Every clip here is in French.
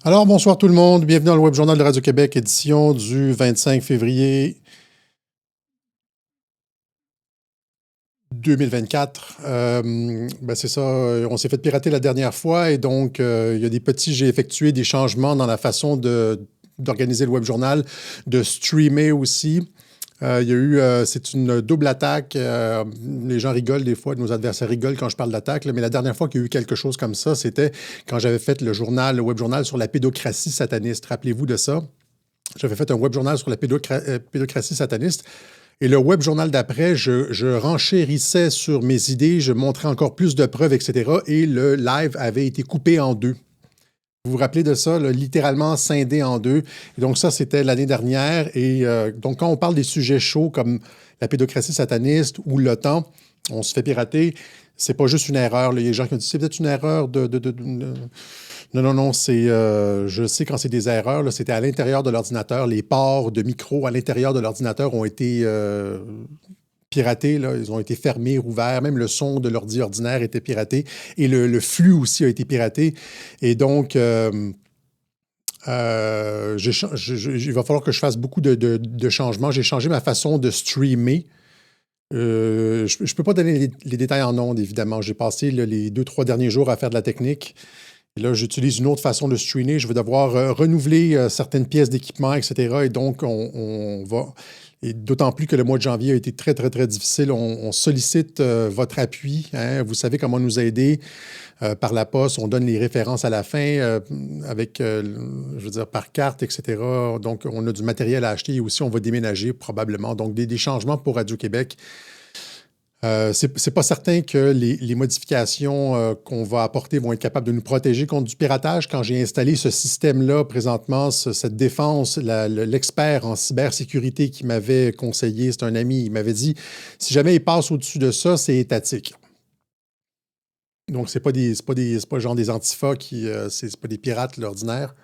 Alors, bonsoir tout le monde. Bienvenue dans le Web Journal de Radio-Québec, édition du 25 février 2024. C'est ça, on s'est fait pirater la dernière fois et donc il y a j'ai effectué des changements dans la façon d'organiser le Web Journal, de streamer aussi. Il y a eu, c'est une double attaque. Les gens rigolent des fois, nos adversaires rigolent quand je parle d'attaque, mais la dernière fois qu'il y a eu quelque chose comme ça, c'était quand j'avais fait le web journal sur la pédocratie sataniste. Rappelez-vous de ça. J'avais fait un web journal sur la pédocratie sataniste. Et le web journal d'après, je renchérissais sur mes idées, je montrais encore plus de preuves, etc. Et le live avait été coupé en deux. Vous vous rappelez de ça, là, littéralement scindé en deux. Et donc ça, c'était l'année dernière. Et donc quand on parle des sujets chauds comme la pédocratie sataniste ou l'OTAN, on se fait pirater. C'est pas juste une erreur. Là. Il y a des gens qui ont dit c'est peut-être une erreur Non, non, non. Je sais quand c'est des erreurs. Là, c'était à l'intérieur de l'ordinateur. Les ports de micro à l'intérieur de l'ordinateur ont été piratés. Là. Ils ont été fermés, rouverts. Même le son de l'ordi ordinaire était piraté. Et le flux aussi a été piraté. Et donc, il va falloir que je fasse beaucoup de changements. J'ai changé ma façon de streamer. Je ne peux pas donner les détails en ondes, évidemment. J'ai passé les 2-3 derniers jours à faire de la technique. Et là, j'utilise une autre façon de streamer. Je vais devoir renouveler certaines pièces d'équipement, etc. Et donc, on va... Et d'autant plus que le mois de janvier a été très, très, très difficile. On sollicite votre appui. Hein. Vous savez comment nous aider par la poste. On donne les références à la fin je veux dire, par carte, etc. Donc, on a du matériel à acheter et aussi, on va déménager probablement. Donc, des changements pour Radio-Québec. C'est pas certain que les modifications qu'on va apporter vont être capables de nous protéger contre du piratage. Quand j'ai installé ce système-là, présentement, cette défense, l'expert en cybersécurité qui m'avait conseillé, c'est un ami, il m'avait dit, si jamais il passe au-dessus de ça, c'est étatique. Donc, c'est pas genre des antifas c'est pas des pirates, l'ordinaire.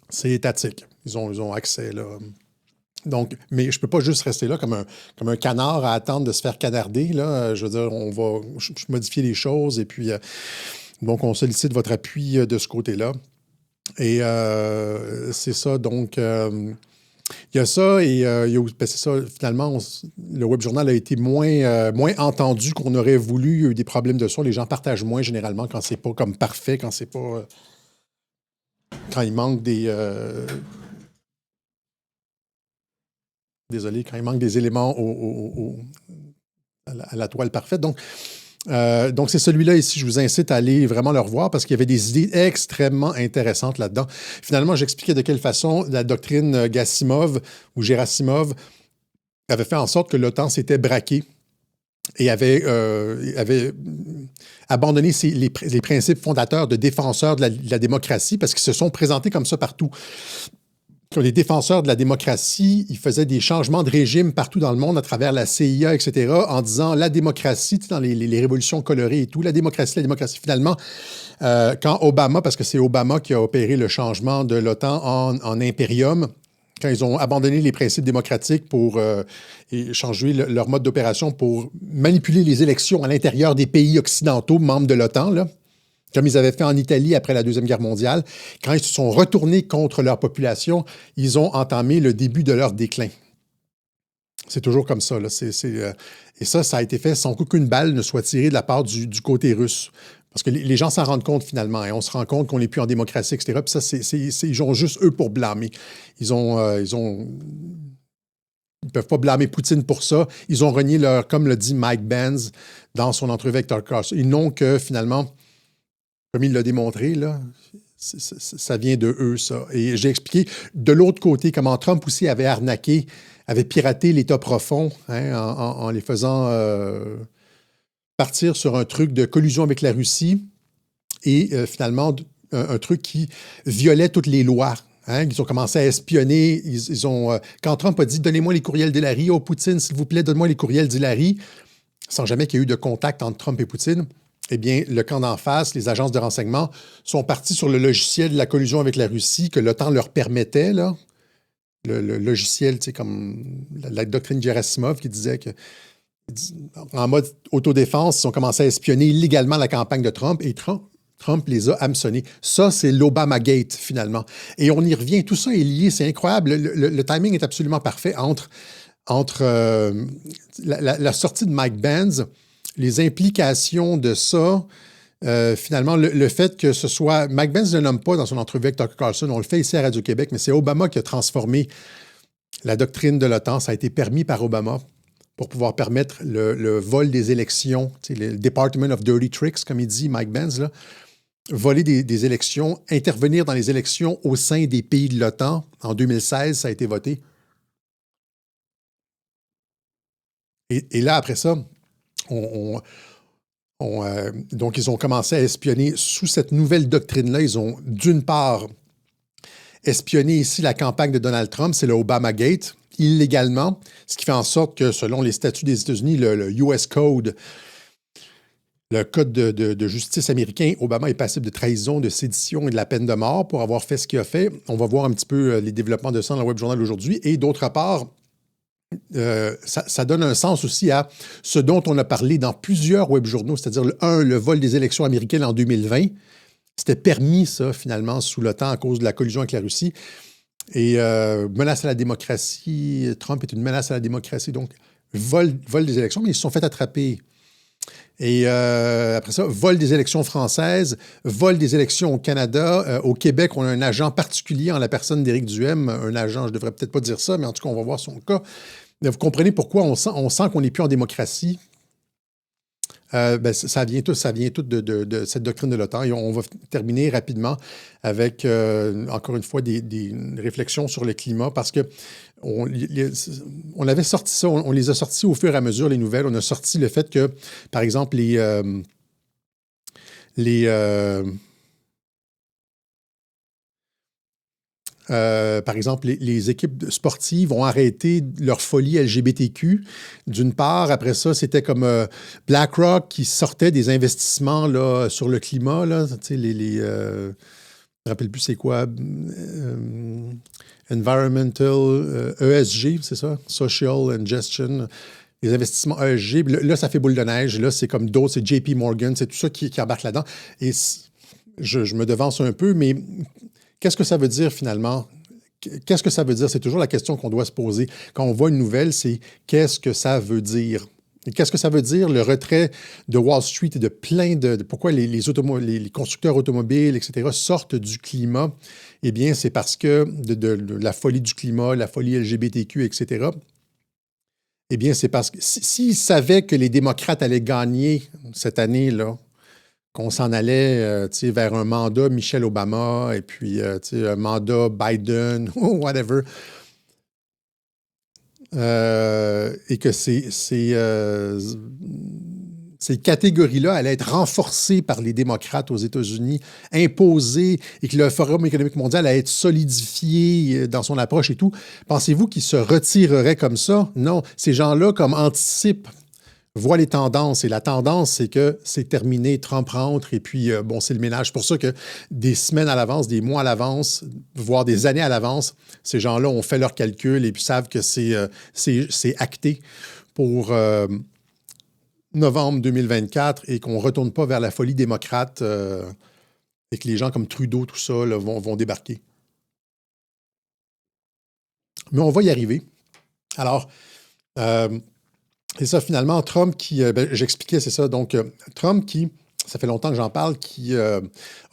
C'est étatique. Ils ont accès, là. Donc, mais je ne peux pas juste rester là comme un canard à attendre de se faire canarder. Là. Je veux dire, on va modifier les choses et puis, donc, on sollicite votre appui de ce côté-là. Et c'est ça. Donc, il y a ça et c'est ça. Finalement, le web journal a été moins entendu qu'on aurait voulu. Il y a eu des problèmes de son. Les gens partagent moins généralement quand c'est pas comme parfait, quand c'est pas. Quand il manque Désolé, quand il manque des éléments à la toile parfaite. Donc, c'est celui-là ici. Je vous incite à aller vraiment le revoir parce qu'il y avait des idées extrêmement intéressantes là-dedans. Finalement, j'expliquais de quelle façon la doctrine Gassimov ou Gerasimov avait fait en sorte que l'OTAN s'était braqué et avait abandonné les principes fondateurs de défenseurs de la démocratie parce qu'ils se sont présentés comme ça partout. Les défenseurs de la démocratie, ils faisaient des changements de régime partout dans le monde à travers la CIA, etc., en disant la démocratie, dans les révolutions colorées et tout, la démocratie. Finalement, quand Obama, parce que c'est Obama qui a opéré le changement de l'OTAN en impérium, quand ils ont abandonné les principes démocratiques pour changer leur mode d'opération pour manipuler les élections à l'intérieur des pays occidentaux membres de l'OTAN, là, comme ils avaient fait en Italie après la Deuxième Guerre mondiale, quand ils se sont retournés contre leur population, ils ont entamé le début de leur déclin. C'est toujours comme ça. Là. Et ça a été fait sans qu'aucune balle ne soit tirée de la part du côté russe. Parce que les gens s'en rendent compte finalement. Et on se rend compte qu'on n'est plus en démocratie, etc. Puis ça, ils ont juste eux pour blâmer. Ils ne peuvent pas blâmer Poutine pour ça. Ils ont renié comme le dit Mike Benz dans son entrevue avec Tucker Carlson. Ils n'ont que finalement... Comme il l'a démontré, là, ça vient de eux, ça. Et j'ai expliqué de l'autre côté comment Trump aussi avait arnaqué, avait piraté l'État profond hein, en les faisant partir sur un truc de collusion avec la Russie et finalement un truc qui violait toutes les lois. Hein, ils ont commencé à espionner. Quand Trump a dit « Donnez-moi les courriels d'Hillary. Oh, Poutine, s'il vous plaît, donne-moi les courriels d'Hillary. » Sans jamais qu'il y ait eu de contact entre Trump et Poutine. Eh bien, le camp d'en face, les agences de renseignement, sont partis sur le logiciel de la collusion avec la Russie que l'OTAN leur permettait, là. Le logiciel, tu sais, comme la doctrine Gerasimov qui disait que, en mode autodéfense, ils ont commencé à espionner illégalement la campagne de Trump. Et Trump Trump les a hameçonnés. Ça, c'est l'Obamagate, finalement. Et on y revient. Tout ça est lié. C'est incroyable. Le timing est absolument parfait entre la sortie de Mike Benz, les implications de ça, finalement, le fait que ce soit... Mike Benz ne le nomme pas dans son entrevue avec Tucker Carlson, on le fait ici à Radio-Québec, mais c'est Obama qui a transformé la doctrine de l'OTAN. Ça a été permis par Obama pour pouvoir permettre le vol des élections, le Department of Dirty Tricks, comme il dit Mike Benz, là, voler des élections, intervenir dans les élections au sein des pays de l'OTAN. En 2016, ça a été voté. Et là, après ça, donc, ils ont commencé à espionner sous cette nouvelle doctrine-là. Ils ont, d'une part, espionné ici la campagne de Donald Trump, c'est le Obamagate, illégalement, ce qui fait en sorte que, selon les statuts des États-Unis, le US Code, le code de justice américain, Obama est passible de trahison, de sédition et de la peine de mort pour avoir fait ce qu'il a fait. On va voir un petit peu les développements de ça dans le Web Journal aujourd'hui. Et d'autre part, ça donne un sens aussi à ce dont on a parlé dans plusieurs web journaux, c'est-à-dire, le vol des élections américaines en 2020. C'était permis, ça, finalement, sous l'OTAN à cause de la collusion avec la Russie. Et menace à la démocratie, Trump est une menace à la démocratie, donc vol des élections, mais ils se sont fait attraper. Et après ça, vol des élections françaises, vol des élections au Canada. Au Québec, on a un agent particulier en la personne d'Éric Duhem, un agent, je ne devrais peut-être pas dire ça, mais en tout cas, on va voir son cas. Vous comprenez pourquoi on sent qu'on n'est plus en démocratie. Ça vient tout de cette doctrine de l'OTAN. Et on va terminer rapidement avec, encore une fois, des réflexions sur le climat, parce que on avait sorti ça, on les a sortis au fur et à mesure, les nouvelles. On a sorti le fait que, par exemple, par exemple, les équipes sportives ont arrêté leur folie LGBTQ. D'une part, après ça, c'était comme BlackRock qui sortait des investissements là, sur le climat. Là, je ne me rappelle plus c'est quoi. Environmental, ESG, c'est ça? Social and Gestion. Les investissements ESG. Là, ça fait boule de neige. Là, c'est comme d'autres, c'est JP Morgan, c'est tout ça qui embarque là-dedans. Et je me devance un peu, mais qu'est-ce que ça veut dire finalement? Qu'est-ce que ça veut dire? C'est toujours la question qu'on doit se poser. Quand on voit une nouvelle, c'est qu'est-ce que ça veut dire? Et qu'est-ce que ça veut dire, le retrait de Wall Street et de plein pourquoi les constructeurs automobiles, etc., sortent du climat? Eh bien, c'est parce que de la folie du climat, la folie LGBTQ, etc., eh bien, c'est parce que s'ils savaient que les démocrates allaient gagner cette année-là, qu'on s'en allait vers un mandat Michelle Obama et puis un mandat Biden ou whatever, et que ces catégories-là allaient être renforcées par les démocrates aux États-Unis, imposées, et que le Forum économique mondial allait être solidifié dans son approche et tout. Pensez-vous qu'ils se retireraient comme ça? Non. Ces gens-là, comme anticipent, voient les tendances. Et la tendance, c'est que c'est terminé, Trump rentre, et puis, c'est le ménage. C'est pour ça que des semaines à l'avance, des mois à l'avance, voire des années à l'avance, ces gens-là ont fait leurs calculs et puis savent que c'est acté pour novembre 2024 et qu'on ne retourne pas vers la folie démocrate et que les gens comme Trudeau, tout ça, là, vont débarquer. Mais on va y arriver. Alors, c'est ça, finalement, Trump qui... j'expliquais, c'est ça. Donc, Trump qui, ça fait longtemps que j'en parle, qui a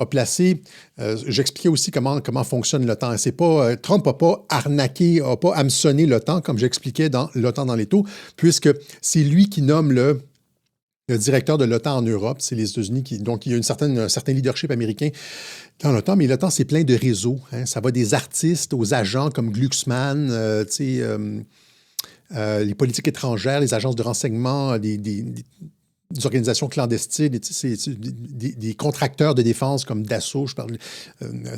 placé... j'expliquais aussi comment fonctionne l'OTAN. C'est pas... Trump n'a pas arnaqué, n'a pas hameçonné l'OTAN, comme j'expliquais dans l'OTAN dans les taux, puisque c'est lui qui nomme le directeur de l'OTAN en Europe. C'est les États-Unis qui... Donc, il y a un certain leadership américain dans l'OTAN, mais l'OTAN, c'est plein de réseaux. Hein. Ça va des artistes aux agents comme Glucksmann, les politiques étrangères, les agences de renseignement, des organisations clandestines, des contracteurs de défense comme Dassault, je parle,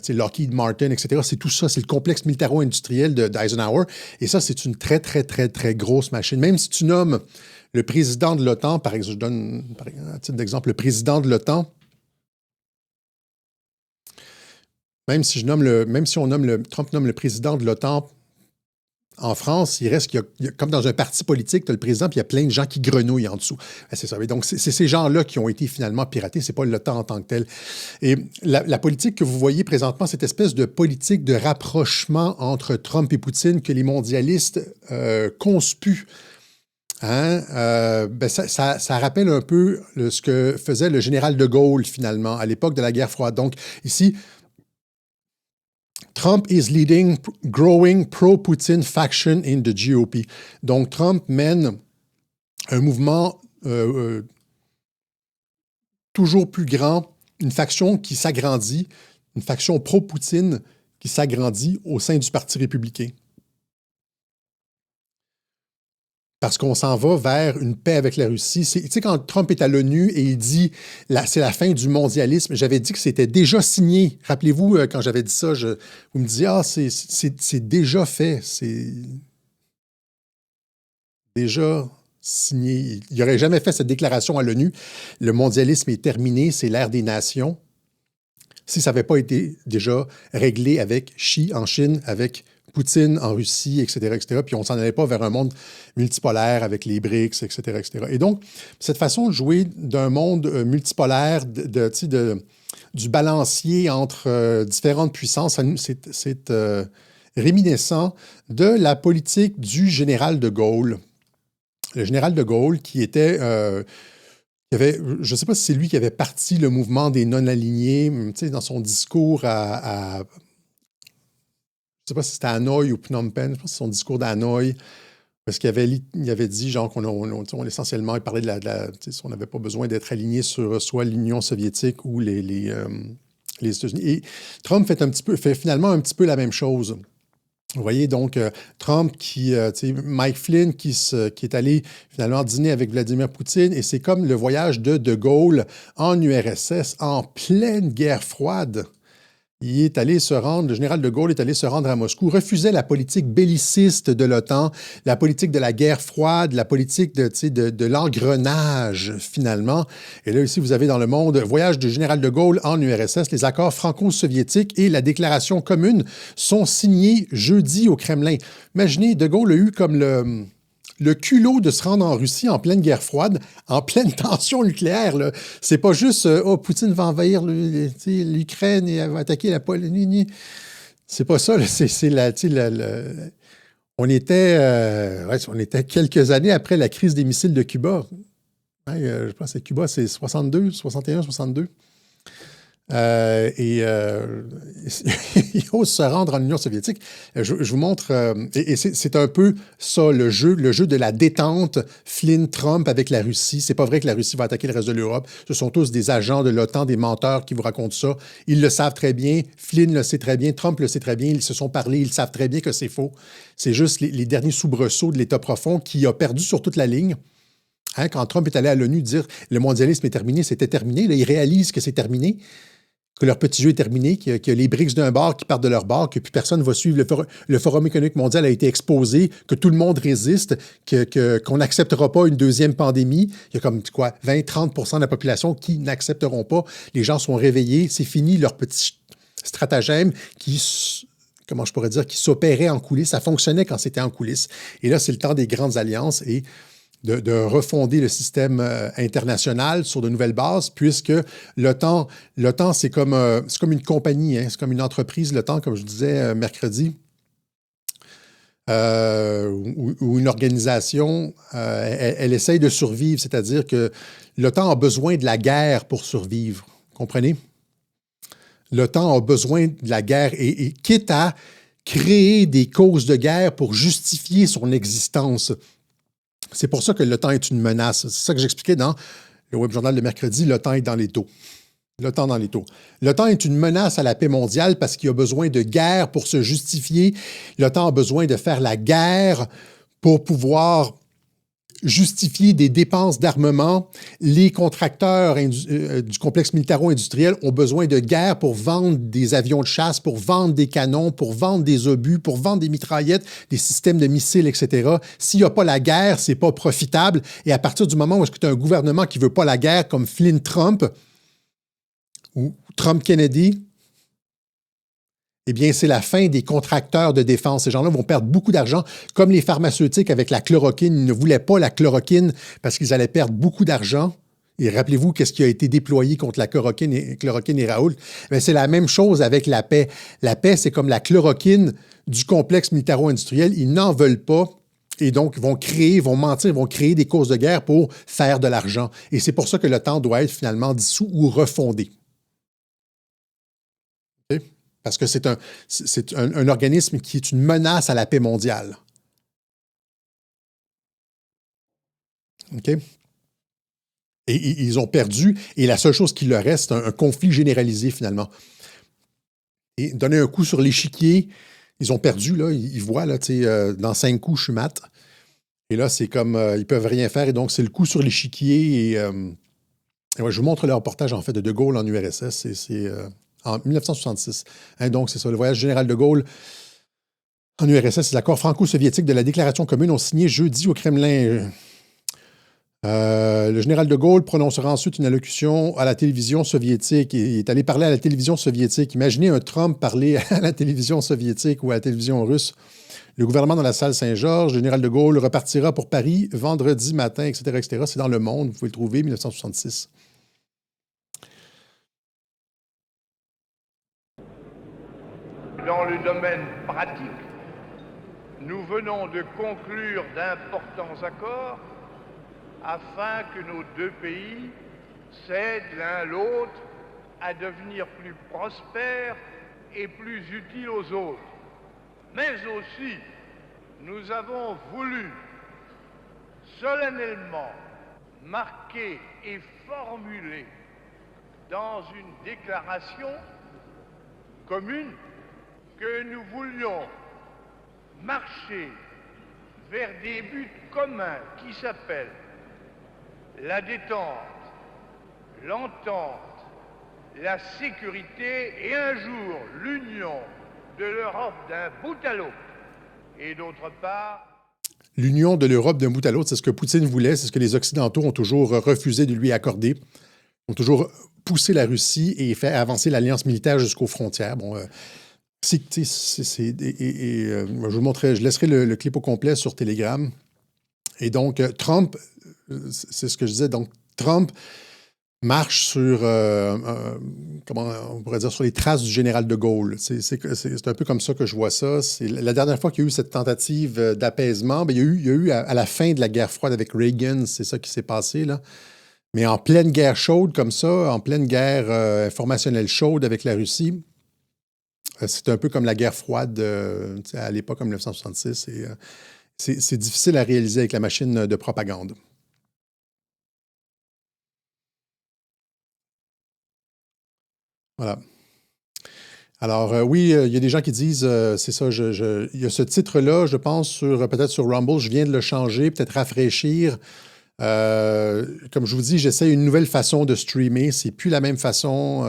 Lockheed Martin, etc. C'est tout ça, c'est le complexe militaro-industriel d'Eisenhower. Et ça, c'est une très, très, très, très grosse machine. Même si tu nommes le président de l'OTAN, par exemple, je donne un titre d'exemple, le président de l'OTAN, même si Trump nomme le président de l'OTAN En France, il reste comme dans un parti politique, tu as le président, puis il y a plein de gens qui grenouillent en dessous. C'est ça. Et donc, c'est ces gens-là qui ont été finalement piratés, c'est pas l'OTAN en tant que tel. Et la politique que vous voyez présentement, cette espèce de politique de rapprochement entre Trump et Poutine que les mondialistes conspuent, hein, ça rappelle un peu ce que faisait le général de Gaulle, finalement, à l'époque de la guerre froide. Donc, ici, Trump is leading growing pro-Putin faction in the GOP. Donc, Trump mène un mouvement toujours plus grand, une faction qui s'agrandit, une faction pro-Poutine qui s'agrandit au sein du Parti républicain. Parce qu'on s'en va vers une paix avec la Russie. Tu sais, quand Trump est à l'ONU et il dit c'est la fin du mondialisme, j'avais dit que c'était déjà signé. Rappelez-vous, quand j'avais dit ça, vous me disiez c'est déjà fait. C'est déjà signé. Il n'aurait jamais fait cette déclaration à l'ONU. Le mondialisme est terminé, c'est l'ère des nations. Si ça n'avait pas été déjà réglé avec Xi en Chine, avec Poutine en Russie, etc., puis on s'en allait pas vers un monde multipolaire avec les BRICS, etc., etc. Et donc, cette façon de jouer d'un monde multipolaire, du balancier entre différentes puissances, c'est réminiscent de la politique du général de Gaulle. Le général de Gaulle qui était... je ne sais pas si c'est lui qui avait parti le mouvement des non-alignés, dans son discours à je ne sais pas si c'était Hanoï ou Phnom Penh, je pense que c'est son discours d'Hanoï, parce qu'il avait dit, genre, qu'on essentiellement, il parlait on n'avait pas besoin d'être aligné sur soit l'Union soviétique ou les États-Unis. Et Trump fait finalement un petit peu la même chose. Vous voyez, donc, Trump Mike Flynn qui est allé finalement dîner avec Vladimir Poutine, et c'est comme le voyage de Gaulle en URSS en pleine guerre froide. Le général de Gaulle est allé se rendre à Moscou, refusait la politique belliciste de l'OTAN, la politique de la guerre froide, la politique de l'engrenage, finalement. Et là, ici, vous avez dans le monde, voyage du général de Gaulle en URSS, les accords franco-soviétiques et la déclaration commune sont signés jeudi au Kremlin. Imaginez, de Gaulle a eu comme le culot de se rendre en Russie en pleine guerre froide, en pleine tension nucléaire. Là. C'est pas juste Poutine va envahir l'Ukraine et va attaquer la Pologne. C'est pas ça. Là. On était quelques années après la crise des missiles de Cuba. Je pense que Cuba, c'est 61, 62. Il ose se rendre en Union soviétique. Je vous montre, et c'est un peu ça, le jeu de la détente Flynn-Trump avec la Russie. C'est pas vrai que la Russie va attaquer le reste de l'Europe. Ce sont tous des agents de l'OTAN, des menteurs qui vous racontent ça. Ils le savent très bien. Flynn le sait très bien. Trump le sait très bien. Ils se sont parlé. Ils savent très bien que c'est faux. C'est juste les derniers soubresauts de l'État profond qui a perdu sur toute la ligne. Hein, quand Trump est allé à l'ONU dire le mondialisme est terminé, c'était terminé. Là, ils réalisent que c'est terminé, que leur petit jeu est terminé, qu'il y a les BRICS d'un bord qui partent de leur bord, que plus personne ne va suivre. Le Forum économique mondial a été exposé, que tout le monde résiste, qu'on n'acceptera pas une deuxième pandémie. Il y a comme 20-30% de la population qui n'accepteront pas. Les gens sont réveillés. C'est fini leur petit stratagème qui s'opérait en coulisses. Ça fonctionnait quand c'était en coulisses. Et là, c'est le temps des grandes alliances et de refonder le système international sur de nouvelles bases, puisque l'OTAN, c'est comme une compagnie, hein, c'est comme une entreprise, l'OTAN, comme je disais mercredi, ou une organisation, elle essaye de survivre, c'est-à-dire que l'OTAN a besoin de la guerre pour survivre, comprenez? L'OTAN a besoin de la guerre et quitte à créer des causes de guerre pour justifier son existence. C'est pour ça que l'OTAN est une menace. C'est ça que j'expliquais dans le Web Journal de mercredi, l'OTAN est dans les taux. L'OTAN dans les taux. L'OTAN est une menace à la paix mondiale parce qu'il a besoin de guerre pour se justifier. L'OTAN a besoin de faire la guerre pour pouvoir justifier des dépenses d'armement. Les contracteurs du complexe militaro-industriel ont besoin de guerre pour vendre des avions de chasse, pour vendre des canons, pour vendre des obus, pour vendre des mitraillettes, des systèmes de missiles, etc. S'il n'y a pas la guerre, c'est pas profitable. Et à partir du moment où est-ce que tu as un gouvernement qui veut pas la guerre, comme Flynn-Trump ou Trump-Kennedy, eh bien, c'est la fin des contracteurs de défense. Ces gens-là vont perdre beaucoup d'argent, comme les pharmaceutiques avec la chloroquine. Ils ne voulaient pas la chloroquine parce qu'ils allaient perdre beaucoup d'argent. Et rappelez-vous qu'est-ce qui a été déployé contre la chloroquine et Raoult. Mais c'est la même chose avec la paix. La paix, c'est comme la chloroquine du complexe militaro-industriel. Ils n'en veulent pas. Et donc, ils vont mentir, vont créer des causes de guerre pour faire de l'argent. Et c'est pour ça que l'OTAN doit être finalement dissous ou refondé. Okay? Parce que c'est un organisme qui est une menace à la paix mondiale. OK? Et ils ont perdu, et la seule chose qui leur reste, c'est un conflit généralisé, finalement. Et donner un coup sur l'échiquier, ils ont perdu, là, ils voient, là, dans 5 coups, je suis mat. Et là, c'est comme, ils peuvent rien faire, et donc c'est le coup sur l'échiquier. Et ouais, je vous montre le reportage, en fait, de Gaulle en URSS, c'est en 1966. Hein, donc, c'est ça, le voyage général de Gaulle en URSS, les accords franco-soviétiques de la déclaration commune ont signé jeudi au Kremlin. Le général de Gaulle prononcera ensuite une allocution à la télévision soviétique. Il est allé parler à la télévision soviétique. Imaginez un Trump parler à la télévision soviétique ou à la télévision russe. Le gouvernement dans la salle Saint-Georges, le général de Gaulle repartira pour Paris vendredi matin, etc., etc. C'est dans Le Monde, vous pouvez le trouver, 1966. Dans le domaine pratique, nous venons de conclure d'importants accords afin que nos deux pays s'aident l'un l'autre à devenir plus prospères et plus utiles aux autres. Mais aussi, nous avons voulu solennellement marquer et formuler dans une déclaration commune que nous voulions marcher vers des buts communs qui s'appellent la détente, l'entente, la sécurité et un jour l'union de l'Europe d'un bout à l'autre. Et d'autre part, l'union de l'Europe d'un bout à l'autre, c'est ce que Poutine voulait, c'est ce que les Occidentaux ont toujours refusé de lui accorder, ont toujours poussé la Russie et fait avancer l'alliance militaire jusqu'aux frontières. Bon, je vous montrerai, je laisserai le clip au complet sur Telegram. Et donc, Trump, c'est ce que je disais, donc Trump marche sur, comment on pourrait dire, sur les traces du général de Gaulle. C'est un peu comme ça que je vois ça. C'est la dernière fois qu'il y a eu cette tentative d'apaisement, bien, il y a eu à la fin de la guerre froide avec Reagan, c'est ça qui s'est passé, là. Mais en pleine guerre chaude comme ça, en pleine guerre informationnelle chaude avec la Russie, c'est un peu comme la guerre froide à l'époque, en 1966. Et, c'est difficile à réaliser avec la machine de propagande. Voilà. Alors, oui, il y a des gens qui disent, c'est ça, il y a ce titre-là, je pense, peut-être sur Rumble, je viens de le changer, peut-être rafraîchir. Comme je vous dis, j'essaie une nouvelle façon de streamer. C'est plus la même façon.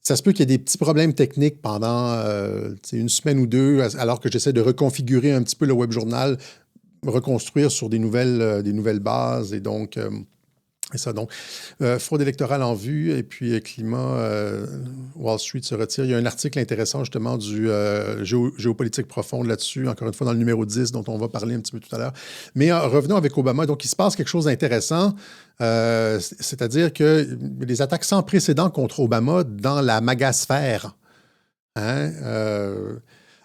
Ça se peut qu'il y ait des petits problèmes techniques pendant une semaine ou deux, alors que j'essaie de reconfigurer un petit peu le web journal, reconstruire sur des nouvelles bases. Et donc, et ça, donc, fraude électorale en vue, et puis climat, Wall Street se retire. Il y a un article intéressant, justement, du géopolitique profonde là-dessus, encore une fois, dans le numéro 10, dont on va parler un petit peu tout à l'heure. Mais revenons avec Obama. Donc, il se passe quelque chose d'intéressant, c'est-à-dire que les attaques sans précédent contre Obama dans la magasphère. Hein,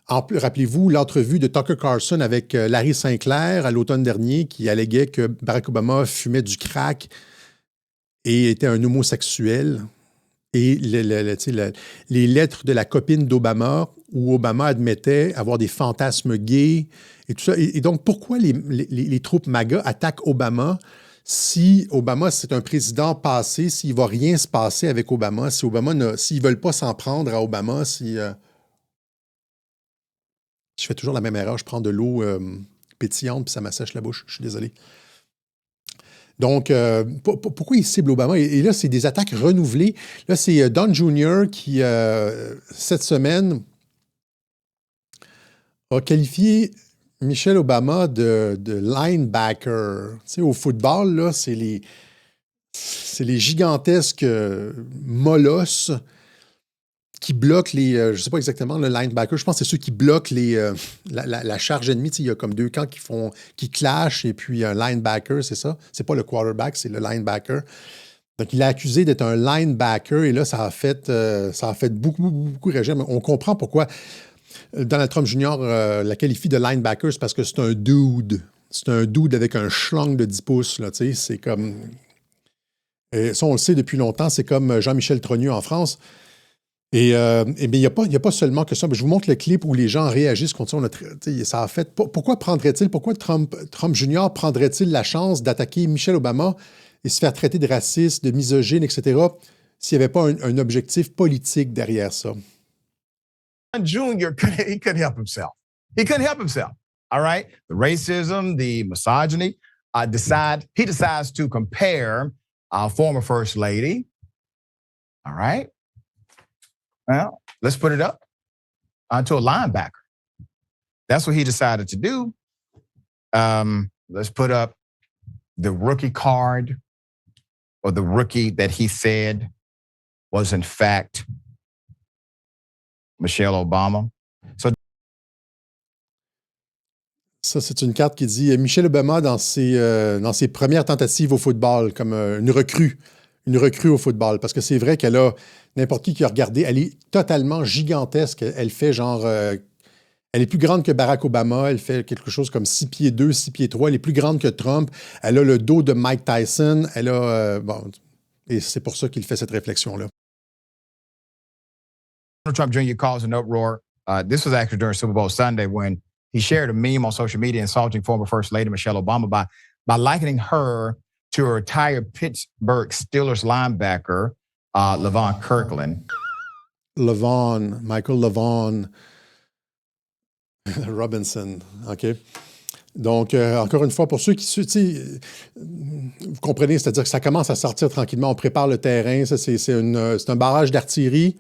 rappelez-vous l'entrevue de Tucker Carlson avec Larry Sinclair à l'automne dernier, qui alléguait que Barack Obama fumait du crack et était un homosexuel. Et les lettres de la copine d'Obama, où Obama admettait avoir des fantasmes gays et tout ça. Et donc, pourquoi les troupes MAGA attaquent Obama si Obama, c'est un président passé, s'il ne va rien se passer avec Obama, s'ils ne veulent pas s'en prendre à Obama, je fais toujours la même erreur, je prends de l'eau pétillante puis ça m'assèche la bouche, je suis désolé. Donc, pourquoi il cible Obama? Et là, c'est des attaques renouvelées. Là, c'est Don Jr. qui, cette semaine, a qualifié Michelle Obama de linebacker. Tu sais, au football, là, c'est les gigantesques molosses qui bloquent je ne sais pas exactement le linebacker, je pense que c'est ceux qui bloquent la charge ennemie. Il y a comme deux camps qui clashent et puis un linebacker, c'est ça? C'est pas le quarterback, c'est le linebacker. Donc, il est accusé d'être un linebacker et là, ça a fait beaucoup, beaucoup, beaucoup réagir. Mais on comprend pourquoi Donald Trump Jr. La qualifie de linebacker, c'est parce que c'est un dude. C'est un dude avec un schlong de 10 pouces. Là, c'est comme... Et ça, on le sait depuis longtemps. C'est comme Jean-Michel Trogneux en France. Et il n'y a pas seulement que ça. Je vous montre le clip où les gens réagissent contre ça. Ça a fait... Pourquoi Trump Jr. prendrait-il la chance d'attaquer Michelle Obama et se faire traiter de raciste, de misogyne, etc., s'il n'y avait pas un objectif politique derrière ça? Jr. he couldn't help himself. He couldn't help himself. All right? The racism, the misogyny, he decides to compare our former First Lady. All right? Well, let's put it up to a linebacker. That's what he decided to do. Let's put up the rookie card, or the rookie that he said was in fact Michelle Obama. Ça, c'est une carte qui dit Michelle Obama dans ses premières tentatives au football, comme une recrue au football. Parce que c'est vrai qu'elle a, n'importe qui a regardé, elle est totalement gigantesque. Elle fait genre, elle est plus grande que Barack Obama. Elle fait quelque chose comme 6 pieds 2, 6 pieds 3. Elle est plus grande que Trump. Elle a le dos de Mike Tyson. Elle a, et c'est pour ça qu'il fait cette réflexion-là. Trump Jr. caused an uproar. This was actually during Super Bowl Sunday when he shared a meme on social media insulting former First Lady Michelle Obama by likening her to a retired Pittsburgh Steelers linebacker, Levon Kirkland. Michael Levon Robinson, OK? Donc, encore une fois, pour ceux qui... vous comprenez, c'est-à-dire que ça commence à sortir tranquillement. On prépare le terrain. Ça, c'est un barrage d'artillerie.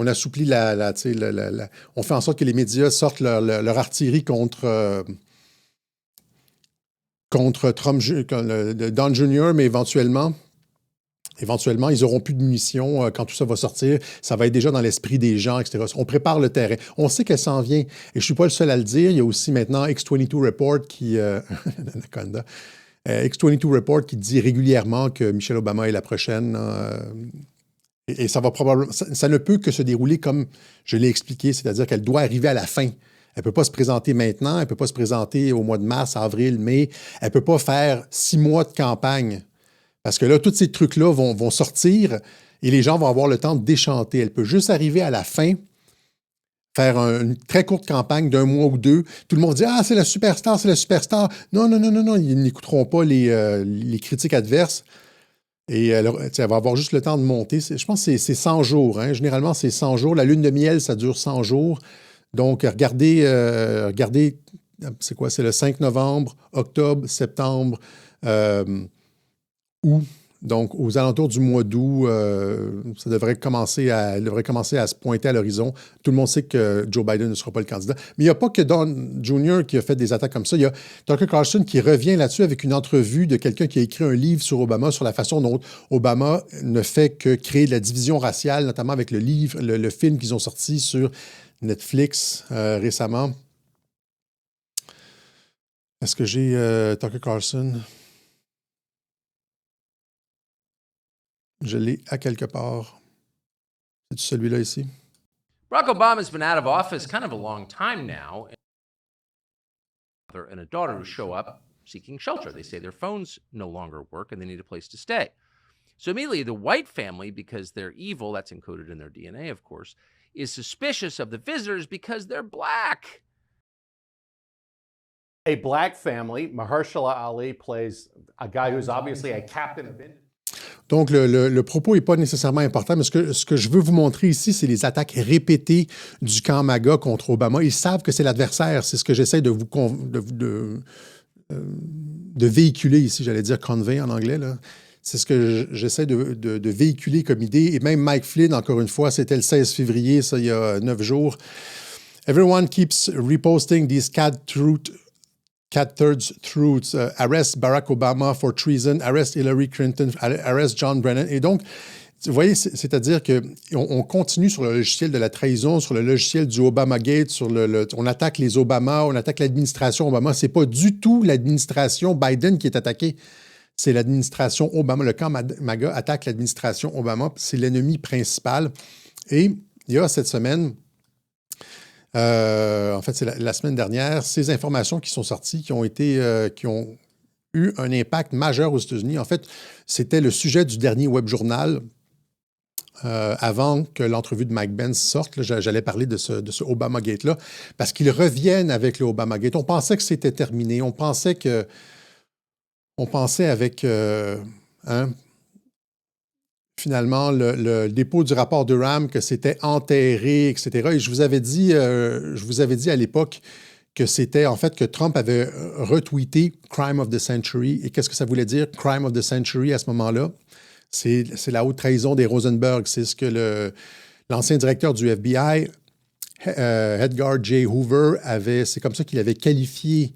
On assouplit on fait en sorte que les médias sortent leur artillerie contre Trump, Don Jr., mais éventuellement, ils n'auront plus de munitions quand tout ça va sortir. Ça va être déjà dans l'esprit des gens, etc. On prépare le terrain. On sait qu'elle s'en vient. Et je ne suis pas le seul à le dire. Il y a aussi maintenant X22 Report qui... X22 Report qui dit régulièrement que Michelle Obama est la prochaine. Et ça va probablement... Ça ne peut que se dérouler comme je l'ai expliqué, c'est-à-dire qu'elle doit arriver à la fin. Elle ne peut pas se présenter maintenant, elle ne peut pas se présenter au mois de mars, avril, mai. Elle ne peut pas faire 6 mois de campagne. Parce que là, tous ces trucs-là vont sortir et les gens vont avoir le temps de déchanter. Elle peut juste arriver à la fin, faire une très courte campagne d'1 mois ou 2. Tout le monde dit « Ah, c'est la superstar, c'est la superstar. » Non, ils n'écouteront pas les critiques adverses. Et elle va avoir juste le temps de monter. Je pense que c'est 100 jours. Hein. Généralement, c'est 100 jours. La lune de miel, ça dure 100 jours. Donc, regardez, c'est quoi? C'est le 5 novembre, octobre, septembre, août. Donc, aux alentours du mois d'août, elle devrait commencer à se pointer à l'horizon. Tout le monde sait que Joe Biden ne sera pas le candidat. Mais il n'y a pas que Don Jr. qui a fait des attaques comme ça. Il y a Tucker Carlson qui revient là-dessus avec une entrevue de quelqu'un qui a écrit un livre sur Obama, sur la façon dont Obama ne fait que créer de la division raciale, notamment avec le livre, le film qu'ils ont sorti sur Netflix récemment. Est-ce que j'ai Tucker Carlson? Je l'ai à quelque part. C'est celui-là ici. Barack Obama's been out of office kind of a long time now. And a daughter who show up seeking shelter. They say their phones no longer work and they need a place to stay. So immediately the white family, because they're evil, that's encoded in their DNA, of course, is suspicious of the visitors because they're black. A black family, Mahershala Ali plays a guy who's obviously a captain of India. Donc, le propos n'est pas nécessairement important, mais ce que je veux vous montrer ici, c'est les attaques répétées du camp MAGA contre Obama. Ils savent que c'est l'adversaire. C'est ce que j'essaie de véhiculer ici. J'allais dire convey en anglais, là. C'est ce que j'essaie de véhiculer comme idée. Et même Mike Flynn, encore une fois, c'était le 16 février, ça, il y a 9 jours. Everyone keeps reposting these Cat-thirds truths. Arrest Barack Obama for treason, arrest Hillary Clinton, arrest John Brennan. Et donc, Vous voyez, c'est-à-dire qu'on continue sur le logiciel de la trahison, sur le logiciel du Obamagate, on attaque les Obama, on attaque l'administration Obama. Ce n'est pas du tout l'administration Biden qui est attaquée. C'est l'administration Obama. Le camp MAGA attaque l'administration Obama. C'est l'ennemi principal. Et il y a cette semaine, en fait, c'est la semaine dernière, ces informations qui sont sorties, qui ont eu un impact majeur aux États-Unis. En fait, c'était le sujet du dernier web journal. Avant que l'entrevue de Mike Pence sorte, j'allais parler de ce Obamagate-là, parce qu'ils reviennent avec le Obamagate. On pensait que c'était terminé. On pensait avec finalement le dépôt du rapport Durham que c'était enterré, etc. Et je vous avais dit à l'époque que c'était en fait que Trump avait retweeté Crime of the Century. Et qu'est-ce que ça voulait dire, Crime of the Century, à ce moment-là? C'est la haute trahison des Rosenberg. C'est ce que l'ancien directeur du FBI, Edgar J. Hoover, c'est comme ça qu'il avait qualifié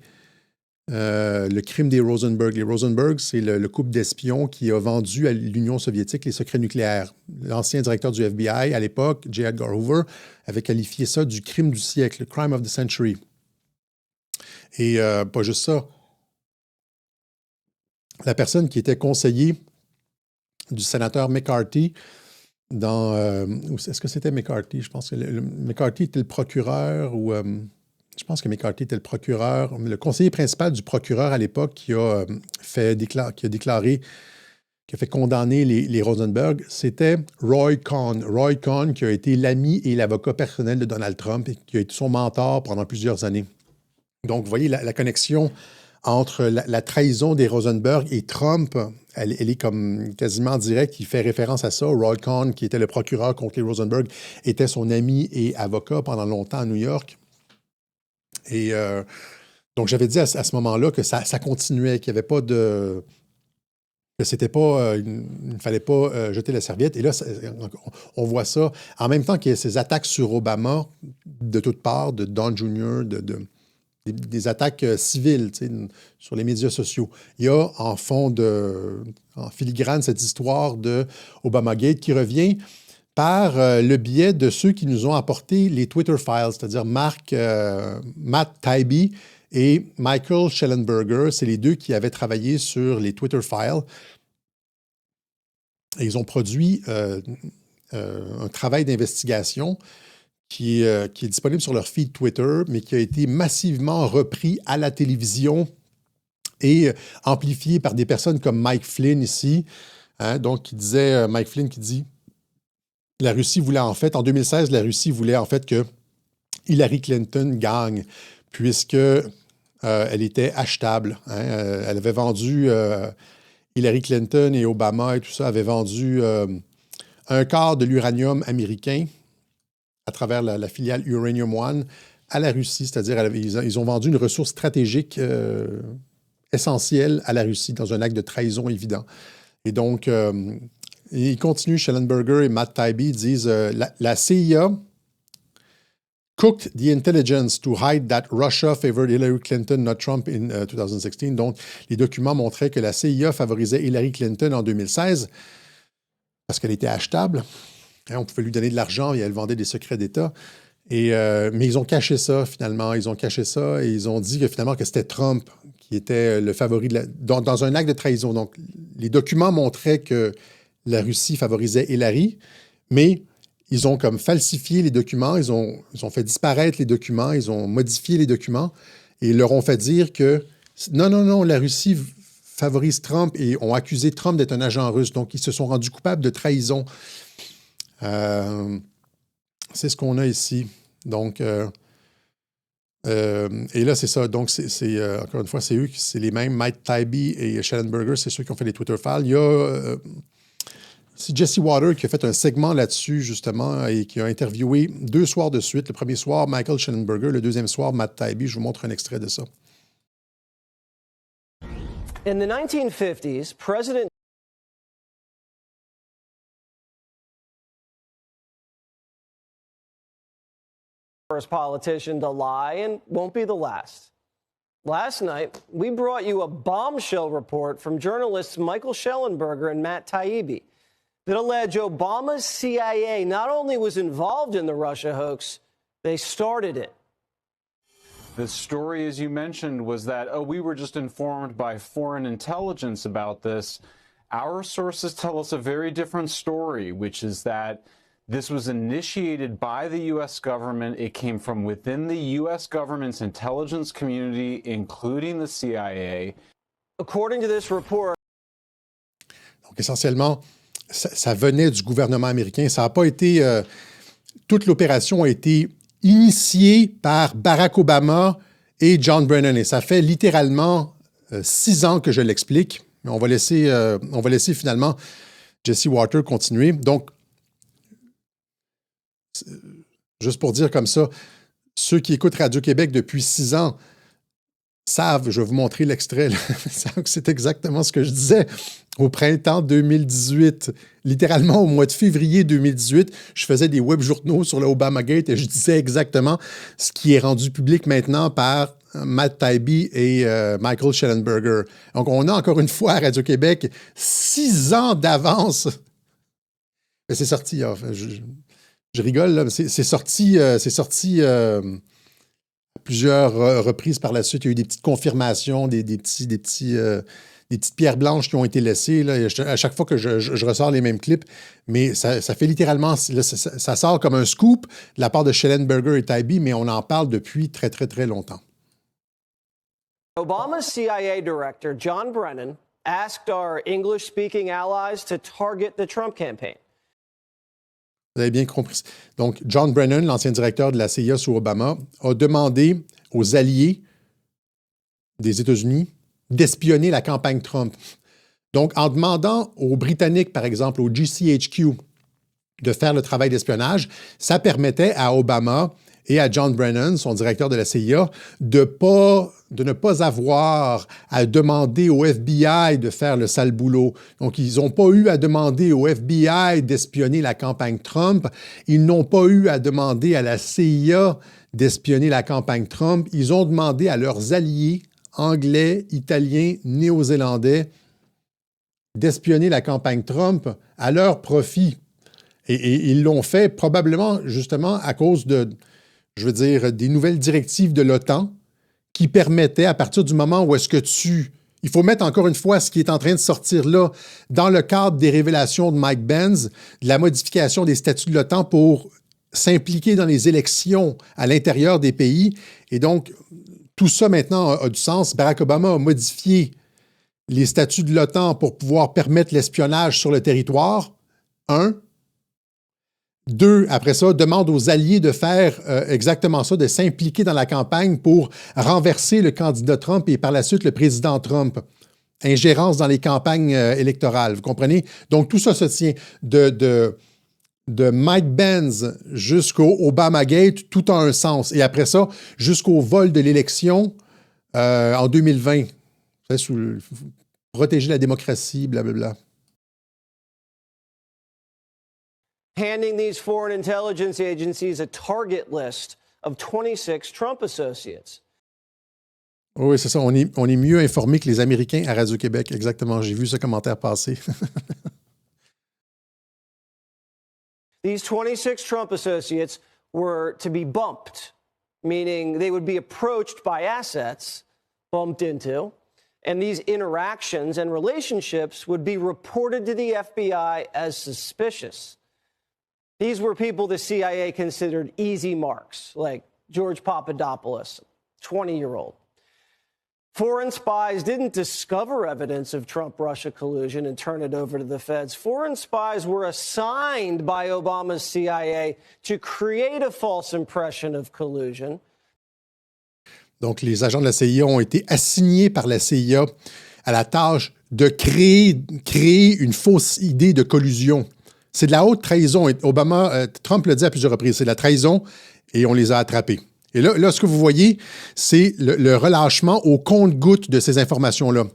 le crime des Rosenberg. Les Rosenberg, c'est le couple d'espions qui a vendu à l'Union soviétique les secrets nucléaires. L'ancien directeur du FBI, à l'époque, J. Edgar Hoover, avait qualifié ça du crime du siècle, le crime of the century. Et pas juste ça. La personne qui était conseiller du sénateur McCarthy est-ce que c'était McCarthy? Je pense que McCarthy était le procureur ou... je pense que McCarthy était le procureur, le conseiller principal du procureur à l'époque qui a fait condamner les Rosenberg, c'était Roy Cohn. Roy Cohn, qui a été l'ami et l'avocat personnel de Donald Trump et qui a été son mentor pendant plusieurs années. Donc, vous voyez la connexion entre la trahison des Rosenberg et Trump, elle est comme quasiment directe. Il fait référence à ça. Roy Cohn, qui était le procureur contre les Rosenberg, était son ami et avocat pendant longtemps à New York. Et donc, j'avais dit à ce moment-là que ça continuait, qu'il n'y avait pas de... que c'était pas... il ne fallait pas jeter la serviette. Et là, on voit ça. En même temps qu'il y a ces attaques sur Obama de toutes parts, de Don Jr., des attaques civiles sur les médias sociaux. Il y a en filigrane cette histoire de Obamagate qui revient par le biais de ceux qui nous ont apporté les Twitter files, c'est-à-dire Matt Taibbi et Michael Shellenberger. C'est les deux qui avaient travaillé sur les Twitter files. Et ils ont produit un travail d'investigation qui est disponible sur leur feed Twitter, mais qui a été massivement repris à la télévision et amplifié par des personnes comme Mike Flynn ici. Donc, Mike Flynn qui dit la Russie voulait en 2016, la Russie voulait en fait que Hillary Clinton gagne, puisque elle était achetable. Elle avait vendu, Hillary Clinton et Obama et tout ça avaient vendu un quart de l'uranium américain à travers la filiale Uranium One à la Russie, c'est-à-dire ils ont vendu une ressource stratégique essentielle à la Russie dans un acte de trahison évident. Et donc, ils continuent, Shellenberger et Matt Taibbi disent la CIA cooked the intelligence to hide that Russia favored Hillary Clinton, not Trump in 2016. Donc, les documents montraient que la CIA favorisait Hillary Clinton en 2016 parce qu'elle était achetable. On pouvait lui donner de l'argent et elle vendait des secrets d'État. Mais ils ont caché ça, finalement. Ils ont caché ça et ils ont dit que finalement que c'était Trump qui était le favori dans un acte de trahison. Donc, les documents montraient que la Russie favorisait Hillary, mais ils ont comme falsifié les documents, ils ont fait disparaître les documents, ils ont modifié les documents et ils leur ont fait dire que non, la Russie favorise Trump et ont accusé Trump d'être un agent russe. Donc, ils se sont rendus coupables de trahison. C'est ce qu'on a ici. Donc, et là, c'est ça. Donc, encore une fois, c'est eux, c'est les mêmes. Mike Taibbi et Shellenberger, c'est ceux qui ont fait les Twitter files. Il y a c'est Jesse Water qui a fait un segment là-dessus, justement, et qui a interviewé 2 soirs de suite. Le premier soir, Michael Shellenberger. Le deuxième soir, Matt Taibbi. Je vous montre un extrait de ça. In the 1950s, President first politician to lie and won't be the last. Last night, we brought you a bombshell report from journalists Michael Shellenberger and Matt Taibbi. that allege Obama's CIA not only was involved in the Russia hoax, they started it. The story, as you mentioned, was that, we were just informed by foreign intelligence about this. Our sources tell us a very different story, which is that this was initiated by the U.S. government. It came from within the U.S. government's intelligence community, including the CIA. According to this report, donc, essentiellement, ça venait du gouvernement américain. Ça n'a pas été... toute l'opération a été initiée par Barack Obama et John Brennan. Et ça fait littéralement 6 ans que je l'explique. Mais on va laisser finalement Jesse Watters continuer. Donc, juste pour dire comme ça, ceux qui écoutent Radio-Québec depuis 6 ans savent, je vais vous montrer l'extrait, savent que c'est exactement ce que je disais au printemps 2018. Littéralement, au mois de février 2018, je faisais des web-journaux sur le Obamagate et je disais exactement ce qui est rendu public maintenant par Matt Taibbi et Michael Schellenberger. Donc, on a encore une fois à Radio-Québec 6 ans d'avance. Mais c'est sorti, enfin, je rigole, là, mais c'est sorti plusieurs reprises par la suite. Il y a eu des petites confirmations, des petites pierres blanches qui ont été laissées. Là. À chaque fois que je ressors les mêmes clips, mais ça fait littéralement... Là, ça sort comme un scoop de la part de Schellenberger et Taibbi, mais on en parle depuis très, très, très longtemps. Obama's CIA director, John Brennan, asked our English-speaking allies to target the Trump campaign. Vous avez bien compris. Donc, John Brennan, l'ancien directeur de la CIA sous Obama, a demandé aux alliés des États-Unis d'espionner la campagne Trump. Donc, en demandant aux Britanniques, par exemple, au GCHQ, de faire le travail d'espionnage, ça permettait à Obama et à John Brennan, son directeur de la CIA, de ne pas avoir à demander au FBI de faire le sale boulot. Donc, ils n'ont pas eu à demander au FBI d'espionner la campagne Trump. Ils n'ont pas eu à demander à la CIA d'espionner la campagne Trump. Ils ont demandé à leurs alliés anglais, italiens, néo-zélandais d'espionner la campagne Trump à leur profit. Et ils l'ont fait probablement justement à cause des nouvelles directives de l'OTAN qui permettaient, à partir du moment où est-ce que il faut mettre encore une fois ce qui est en train de sortir là, dans le cadre des révélations de Mike Benz, de la modification des statuts de l'OTAN pour s'impliquer dans les élections à l'intérieur des pays. Et donc, tout ça maintenant a du sens. Barack Obama a modifié les statuts de l'OTAN pour pouvoir permettre l'espionnage sur le territoire. 1. 2, après ça, demande aux alliés de faire exactement ça, de s'impliquer dans la campagne pour renverser le candidat Trump et par la suite le président Trump. Ingérence dans les campagnes électorales, vous comprenez? Donc, tout ça se tient de Mike Benz jusqu'au Obamagate, tout a un sens. Et après ça, jusqu'au vol de l'élection en 2020. Protéger la démocratie, blablabla. Handing these foreign intelligence agencies a target list of 26 Trump associates. Oui, c'est ça. On est mieux informés que les Américains à Radio-Québec. Exactement. J'ai vu ce commentaire passer. These 26 Trump associates were to be bumped, meaning they would be approached by assets, bumped into, and these interactions and relationships would be reported to the FBI as suspicious. These were people the CIA considered easy marks, like George Papadopoulos, 20-year-old. Foreign spies didn't discover evidence of Trump-Russia collusion and turn it over to the feds. Foreign spies were assigned by Obama's CIA to create a false impression of collusion. Donc, les agents de la CIA ont été assignés par la CIA à la tâche de créer une fausse idée de collusion. C'est de la haute trahison. Trump l'a dit à plusieurs reprises, c'est de la trahison et on les a attrapés. Et là, ce que vous voyez, c'est le relâchement au compte-gouttes de ces informations-là. Vous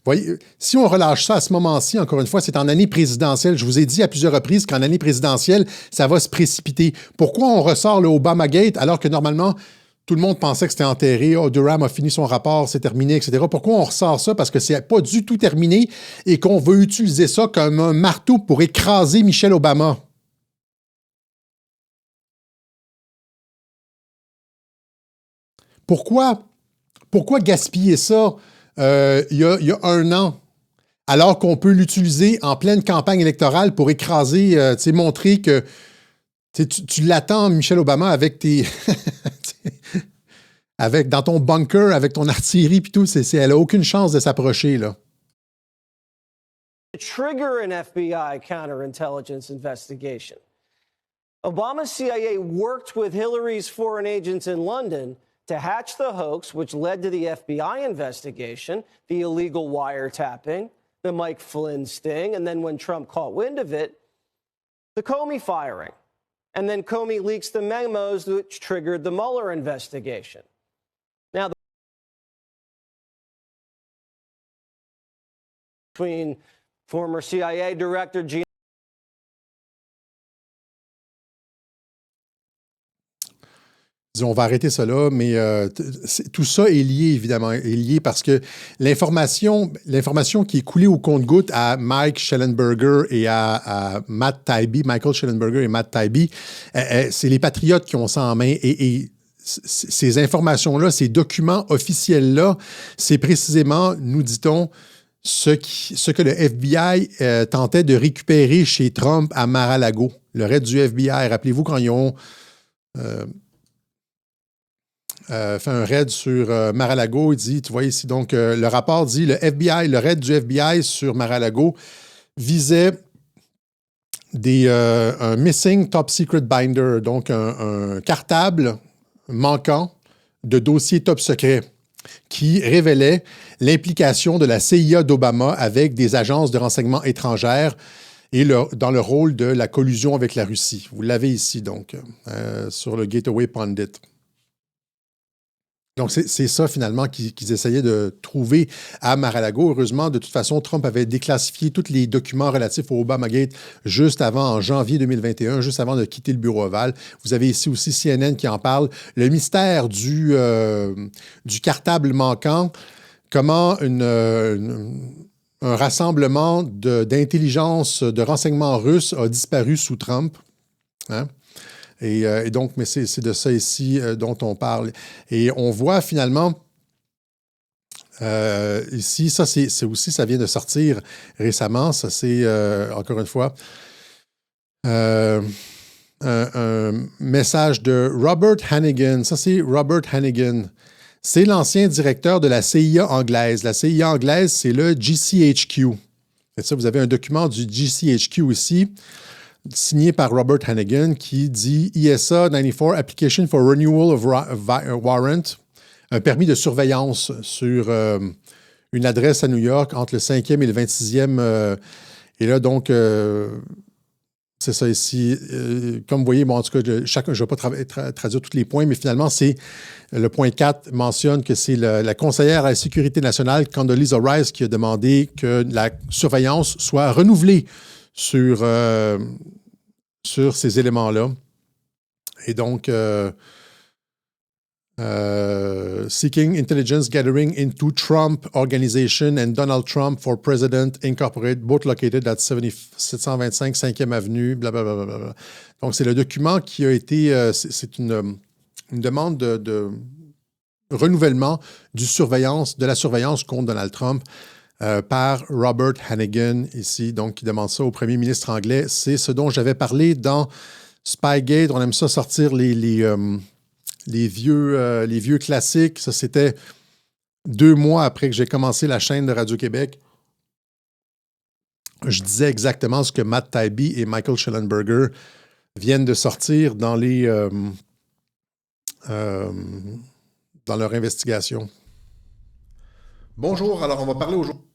voyez, si on relâche ça à ce moment-ci, encore une fois, c'est en année présidentielle. Je vous ai dit à plusieurs reprises qu'en année présidentielle, ça va se précipiter. Pourquoi on ressort le Obamagate alors que normalement, Tout le monde pensait que c'était enterré. Oh, Durham a fini son rapport, c'est terminé, etc. Pourquoi on ressort ça? Parce que c'est pas du tout terminé et qu'on veut utiliser ça comme un marteau pour écraser Michelle Obama. Pourquoi gaspiller ça il y a 1 an, alors qu'on peut l'utiliser en pleine campagne électorale pour écraser, montrer que tu l'attends, Michelle Obama, avec tes... dans ton bunker, avec ton artillerie puis tout, elle n'a aucune chance de s'approcher, là. Trigger an FBI counterintelligence investigation. Obama's CIA worked with Hillary's foreign agents in London to hatch the hoax, which led to the FBI investigation, the illegal wiretapping, the Mike Flynn sting, and then when Trump caught wind of it, the Comey firing. And then Comey leaks the memos which triggered the Mueller investigation. Now, between former CIA Director Gianni. On va arrêter ça là, mais tout ça est lié, évidemment, est lié parce que l'information qui est coulée au compte-gouttes à Mike Schellenberger et à Matt Taibbi, Michael Schellenberger et Matt Taibbi, c'est les patriotes qui ont ça en main et ces informations-là, ces documents officiels-là, c'est précisément, nous dit-on, ce que le FBI tentait de récupérer chez Trump à Mar-a-Lago. Le raid du FBI, rappelez-vous quand ils ont fait un raid sur Mar-a-Lago, il dit, tu vois ici, donc le rapport dit, le raid du FBI sur Mar-a-Lago visait un missing top secret binder, donc un cartable manquant de dossiers top secret qui révélait l'implication de la CIA d'Obama avec des agences de renseignement étrangères et dans le rôle de la collusion avec la Russie. Vous l'avez ici, donc, sur le Gateway Pundit. Donc, c'est ça, finalement, qu'ils essayaient de trouver à Mar-a-Lago. Heureusement, de toute façon, Trump avait déclassifié tous les documents relatifs au Obamagate juste avant, en janvier 2021, juste avant de quitter le bureau ovale. Vous avez ici aussi CNN qui en parle. Le mystère du cartable manquant, comment un rassemblement d'intelligence, de renseignements russes a disparu sous Trump. Hein? Et donc, mais c'est de ça ici dont on parle. Et on voit finalement, ici, ça c'est aussi, ça vient de sortir récemment, ça c'est, encore une fois, un message de Robert Hannigan. Ça c'est Robert Hannigan. C'est l'ancien directeur de la CIA anglaise. La CIA anglaise, c'est le GCHQ. Et ça, vous avez un document du GCHQ ici, signé par Robert Hannigan, qui dit ESA 94 Application for Renewal of Warrant, un permis de surveillance sur une adresse à New York entre le 5e et le 26e. Et là, donc, c'est ça ici. Comme vous voyez, bon, en tout cas, je ne vais pas traduire tous les points, mais finalement, c'est le point 4 mentionne que c'est la conseillère à la sécurité nationale, Condoleezza Rice, qui a demandé que la surveillance soit renouvelée sur ces éléments-là. Et donc, Seeking Intelligence Gathering into Trump Organization and Donald Trump for President Incorporated, both located at 725 5e Avenue, blablabla. Donc, c'est le document qui a été... c'est une demande de renouvellement de la surveillance contre Donald Trump par Robert Hannigan, ici, donc qui demande ça au premier ministre anglais. C'est ce dont j'avais parlé dans Spygate. On aime ça sortir les vieux classiques. Ça, c'était 2 mois après que j'ai commencé la chaîne de Radio-Québec. Je disais exactement ce que Matt Taibbi et Michael Schellenberger viennent de sortir dans leur investigation. Bonjour, alors on va parler aujourd'hui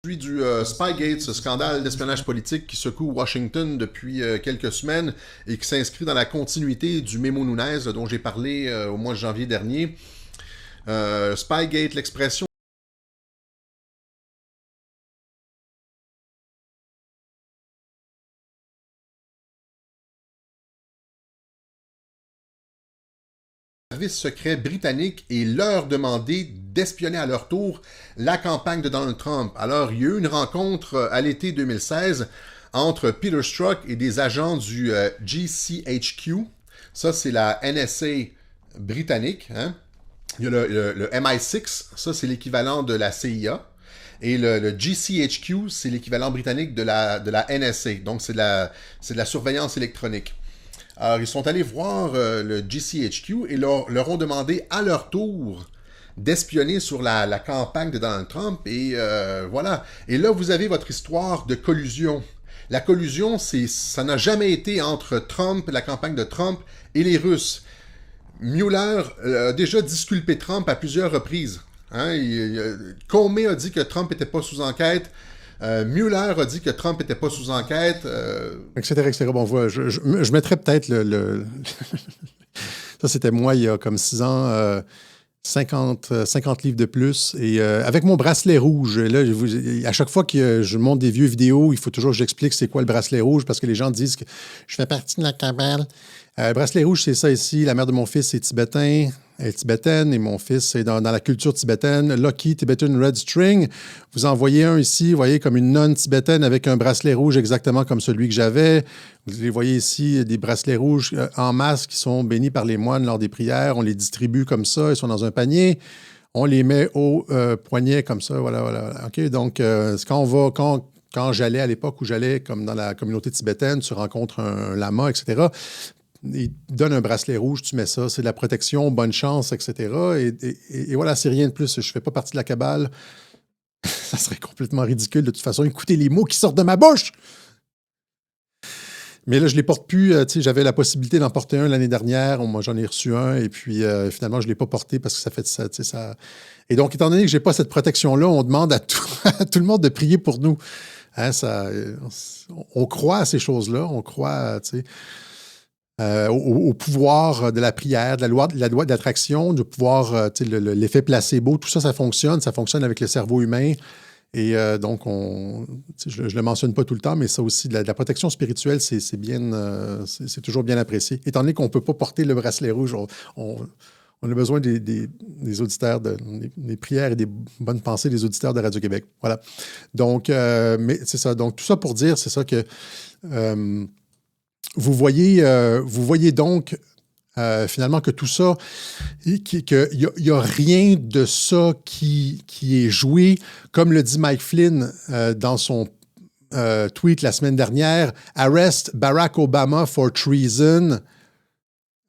du Spygate, ce scandale d'espionnage politique qui secoue Washington depuis quelques semaines et qui s'inscrit dans la continuité du mémo Nunez dont j'ai parlé au mois de janvier dernier. Spygate, l'expression services secrets britanniques et leur demander d'espionner à leur tour la campagne de Donald Trump. Alors, il y a eu une rencontre à l'été 2016 entre Peter Strzok et des agents du GCHQ. Ça, c'est la NSA britannique. Hein? Il y a le MI6, ça, c'est l'équivalent de la CIA. Et le GCHQ, c'est l'équivalent britannique de la NSA. Donc, c'est de la surveillance électronique. Alors, ils sont allés voir le GCHQ et leur ont demandé à leur tour d'espionner sur la campagne de Donald Trump. Et voilà. Et là, vous avez votre histoire de collusion. La collusion, ça n'a jamais été entre Trump, la campagne de Trump et les Russes. Mueller a déjà disculpé Trump à plusieurs reprises. Hein? Comey a dit que Trump n'était pas sous enquête. Mueller a dit que Trump n'était pas sous enquête. Etc., etc. Bon, voilà, je mettrais peut-être Ça, c'était moi il y a comme 6 ans, 50 livres de plus. Et avec mon bracelet rouge, là, à chaque fois que je monte des vieux vidéos, il faut toujours que j'explique c'est quoi le bracelet rouge parce que les gens disent que je fais partie de la cabale. Le bracelet rouge, c'est ça ici. La mère de mon fils est tibétain. Elle est tibétaine et mon fils est dans la culture tibétaine. Lucky Tibetan Red String. Vous en voyez un ici, vous voyez, comme une nonne tibétaine avec un bracelet rouge exactement comme celui que j'avais. Vous les voyez ici, des bracelets rouges en masse qui sont bénis par les moines lors des prières. On les distribue comme ça, ils sont dans un panier. On les met au poignet comme ça, voilà. OK, donc quand j'allais à l'époque où j'allais comme dans la communauté tibétaine, tu rencontres un lama, etc., il te donne un bracelet rouge, tu mets ça, c'est de la protection, bonne chance, etc. Et voilà, c'est rien de plus. Je ne fais pas partie de la cabale. Ça serait complètement ridicule de toute façon. Écoutez les mots qui sortent de ma bouche! Mais là, je ne les porte plus. J'avais la possibilité d'en porter un l'année dernière. Moi, j'en ai reçu un et puis finalement, je ne l'ai pas porté parce que ça fait ça, ça. Et donc, étant donné que je n'ai pas cette protection-là, on demande à tout le monde de prier pour nous. Hein, on croit à ces choses-là. On croit, au pouvoir de la prière, de la loi d'attraction, du pouvoir, l'effet placebo, tout ça, ça fonctionne avec le cerveau humain. Et donc, je ne le mentionne pas tout le temps, mais ça aussi, de la protection spirituelle, c'est toujours bien apprécié. Étant donné qu'on ne peut pas porter le bracelet rouge, on a besoin des auditeurs, des prières et des bonnes pensées des auditeurs de Radio-Québec. Voilà. Donc, mais c'est ça. Donc, tout ça pour dire, c'est ça que... Vous voyez donc finalement que tout ça, qu'il n'y a rien de ça qui est joué. Comme le dit Mike Flynn dans son tweet la semaine dernière, « Arrest Barack Obama for treason ».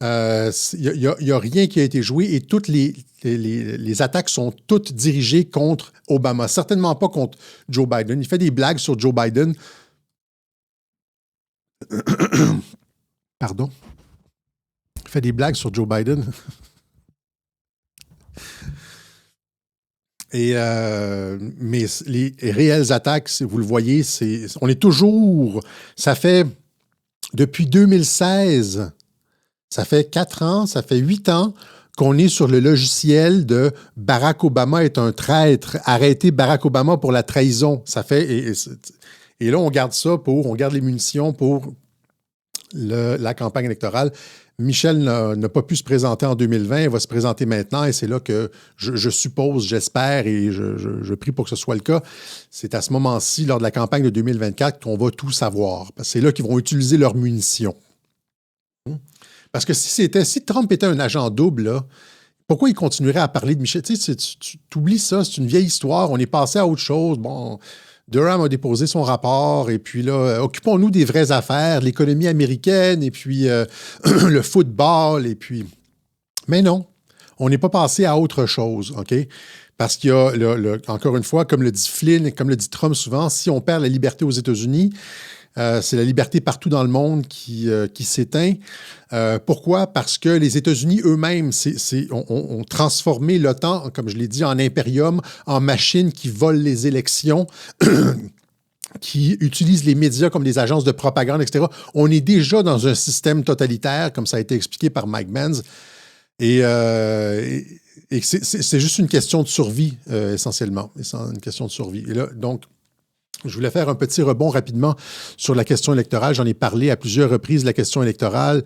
Il n'y a rien qui a été joué et toutes les attaques sont toutes dirigées contre Obama. Certainement pas contre Joe Biden. Il fait des blagues sur Joe Biden. Pardon. Il fait des blagues sur Joe Biden. Mais les réelles attaques, vous le voyez, on est toujours... Ça fait depuis 2016, ça fait 4 ans, ça fait 8 ans qu'on est sur le logiciel de Barack Obama est un traître. Arrêtez Barack Obama pour la trahison. Ça fait... Et là, on garde les munitions pour la campagne électorale. Michel n'a pas pu se présenter en 2020, il va se présenter maintenant et c'est là que je suppose, j'espère et je prie pour que ce soit le cas. C'est à ce moment-ci, lors de la campagne de 2024, qu'on va tout savoir. Parce que c'est là qu'ils vont utiliser leurs munitions. Parce que si Trump était un agent double, là, pourquoi il continuerait à parler de Michel? Tu oublies ça, c'est une vieille histoire, on est passé à autre chose. Bon... Durham a déposé son rapport, et puis là, occupons-nous des vraies affaires, l'économie américaine, et puis le football, et puis... Mais non, on n'est pas passé à autre chose, OK? Parce qu'il y a, encore une fois, comme le dit Flynn, et comme le dit Trump souvent, si on perd la liberté aux États-Unis, c'est la liberté partout dans le monde qui s'éteint. Pourquoi? Parce que les États-Unis eux-mêmes ont transformé l'OTAN, comme je l'ai dit, en impérium, en machine qui vole les élections, qui utilise les médias comme des agences de propagande, etc. On est déjà dans un système totalitaire, comme ça a été expliqué par Mike Benz. Et c'est juste une question de survie, essentiellement. C'est une question de survie. Et là, donc, je voulais faire un petit rebond rapidement sur la question électorale. J'en ai parlé à plusieurs reprises, la question électorale.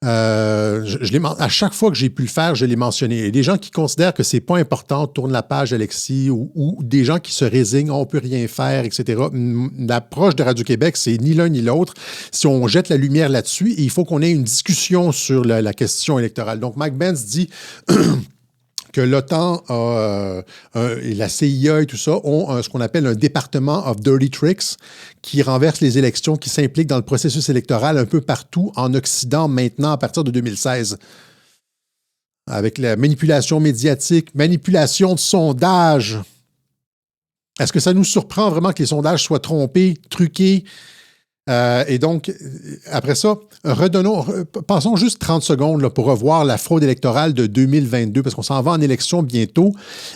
À chaque fois que j'ai pu le faire, je l'ai mentionné. Et des gens qui considèrent que c'est pas important, tournent la page, Alexis, ou des gens qui se résignent, on peut rien faire, etc. L'approche de Radio-Québec, c'est ni l'un ni l'autre. Si on jette la lumière là-dessus, il faut qu'on ait une discussion sur la question électorale. Donc, Mike Benz dit que l'OTAN et la CIA et tout ça ont ce qu'on appelle un département of dirty tricks qui renverse les élections, qui s'implique dans le processus électoral un peu partout en Occident maintenant à partir de 2016. Avec la manipulation médiatique, manipulation de sondages. Est-ce que ça nous surprend vraiment que les sondages soient trompés, truqués? Et donc, après ça, passons juste 30 secondes là, pour revoir la fraude électorale de 2022, parce qu'on s'en va en élection bientôt.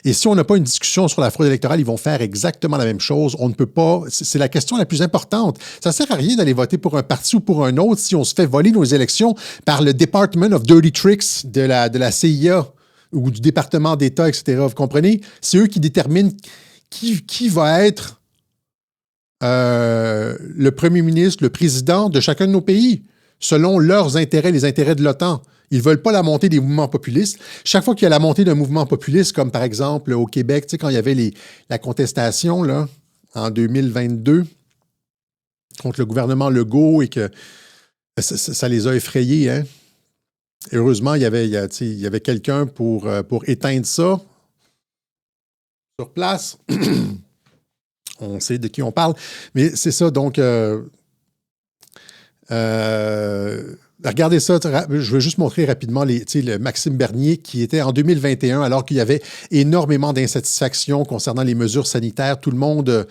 Et si on n'a pas une discussion sur la fraude électorale, ils vont faire exactement la même chose. On ne peut pas. C'est la question la plus importante. Ça ne sert à rien d'aller voter pour un parti ou pour un autre si on se fait voler nos élections par le Department of Dirty Tricks de la CIA ou du département d'État, etc. Vous comprenez? C'est eux qui déterminent qui va être le premier ministre, le président de chacun de nos pays, selon leurs intérêts, les intérêts de l'OTAN. Ils ne veulent pas la montée des mouvements populistes. Chaque fois qu'il y a la montée d'un mouvement populiste, comme par exemple au Québec, tu sais, quand il y avait la contestation là, en 2022 contre le gouvernement Legault et que ça les a effrayés. Hein? Heureusement, il y avait quelqu'un pour éteindre ça sur place. On sait de qui on parle. Mais c'est ça, donc... regardez ça. Je veux juste montrer rapidement le Maxime Bernier qui était en 2021, alors qu'il y avait énormément d'insatisfaction concernant les mesures sanitaires. Tout le monde...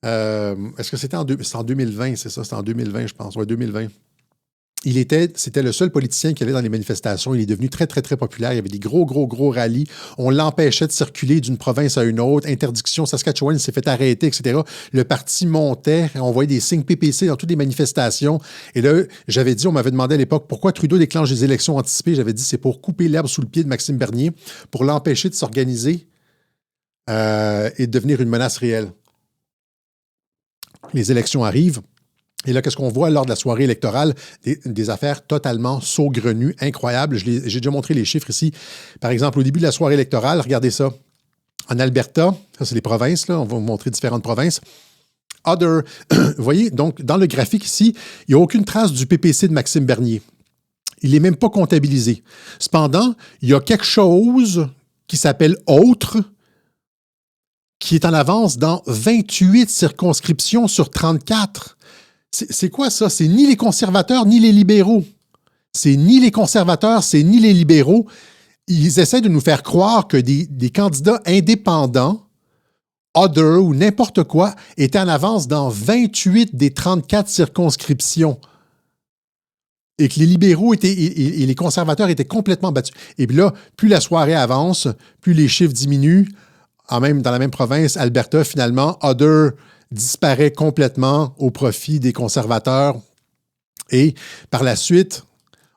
est-ce que c'était en 2020, c'est ça? C'était en 2020, je pense. Oui, 2020. C'était le seul politicien qui allait dans les manifestations. Il est devenu très, très, très populaire. Il y avait des gros rallyes. On l'empêchait de circuler d'une province à une autre. Interdiction, Saskatchewan s'est fait arrêter, etc. Le parti montait. On voyait des signes PPC dans toutes les manifestations. Et là, on m'avait demandé à l'époque pourquoi Trudeau déclenche des élections anticipées. J'avais dit c'est pour couper l'herbe sous le pied de Maxime Bernier, pour l'empêcher de s'organiser et de devenir une menace réelle. Les élections arrivent. Et là, qu'est-ce qu'on voit lors de la soirée électorale? Des affaires totalement saugrenues, incroyables. J'ai déjà montré les chiffres ici. Par exemple, au début de la soirée électorale, regardez ça. En Alberta, ça c'est les provinces, là, on va vous montrer différentes provinces. Other, vous voyez, donc dans le graphique ici, il n'y a aucune trace du PPC de Maxime Bernier. Il n'est même pas comptabilisé. Cependant, il y a quelque chose qui s'appelle « Autre », qui est en avance dans 28 circonscriptions sur 34. C'est quoi ça? C'est ni les conservateurs ni les libéraux. C'est ni les conservateurs, c'est ni les libéraux. Ils essaient de nous faire croire que des candidats indépendants, other ou n'importe quoi, étaient en avance dans 28 des 34 circonscriptions. Et que les libéraux et les conservateurs étaient complètement battus. Et puis là, plus la soirée avance, plus les chiffres diminuent. Dans la même province, Alberta, finalement, other disparaît complètement au profit des conservateurs. Et par la suite,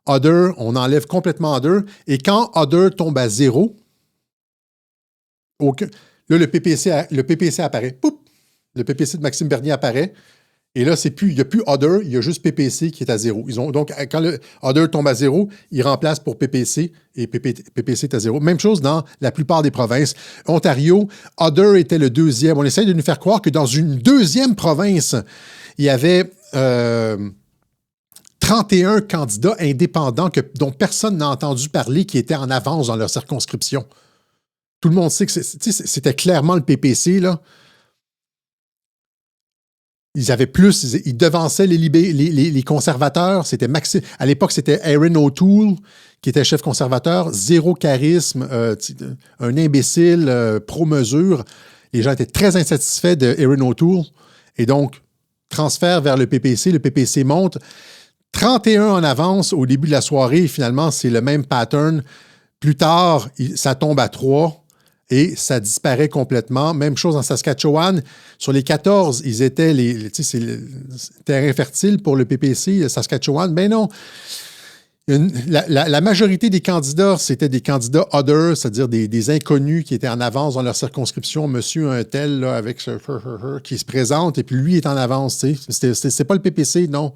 other, on enlève complètement other. Et quand other tombe à 0, là, le PPC apparaît. Poup! Le PPC de Maxime Bernier apparaît. Et là, il n'y a plus other, il y a juste PPC qui est à 0. Donc, quand le other tombe à 0, il remplace pour PPC et PPC est à 0. Même chose dans la plupart des provinces. Ontario, other était le deuxième. On essaye de nous faire croire que dans une deuxième province, il y avait 31 candidats indépendants dont personne n'a entendu parler qui étaient en avance dans leur circonscription. Tout le monde sait que c'était clairement le PPC, là. Ils devançaient les conservateurs. C'était à l'époque, c'était Erin O'Toole qui était chef conservateur. Zéro charisme, un imbécile pro-mesure. Les gens étaient très insatisfaits de Erin O'Toole. Et donc, transfert vers le PPC. Le PPC monte. 31 en avance au début de la soirée. Finalement, c'est le même pattern. Plus tard, ça tombe à 3. Et ça disparaît complètement. Même chose en Saskatchewan. Sur les 14, ils étaient c'est le terrain fertile pour le PPC, Saskatchewan. Ben non. La majorité des candidats, c'était des candidats other, c'est-à-dire des inconnus qui étaient en avance dans leur circonscription. Monsieur un tel, là, avec ce qui se présente, et puis lui est en avance. C'est pas le PPC, non.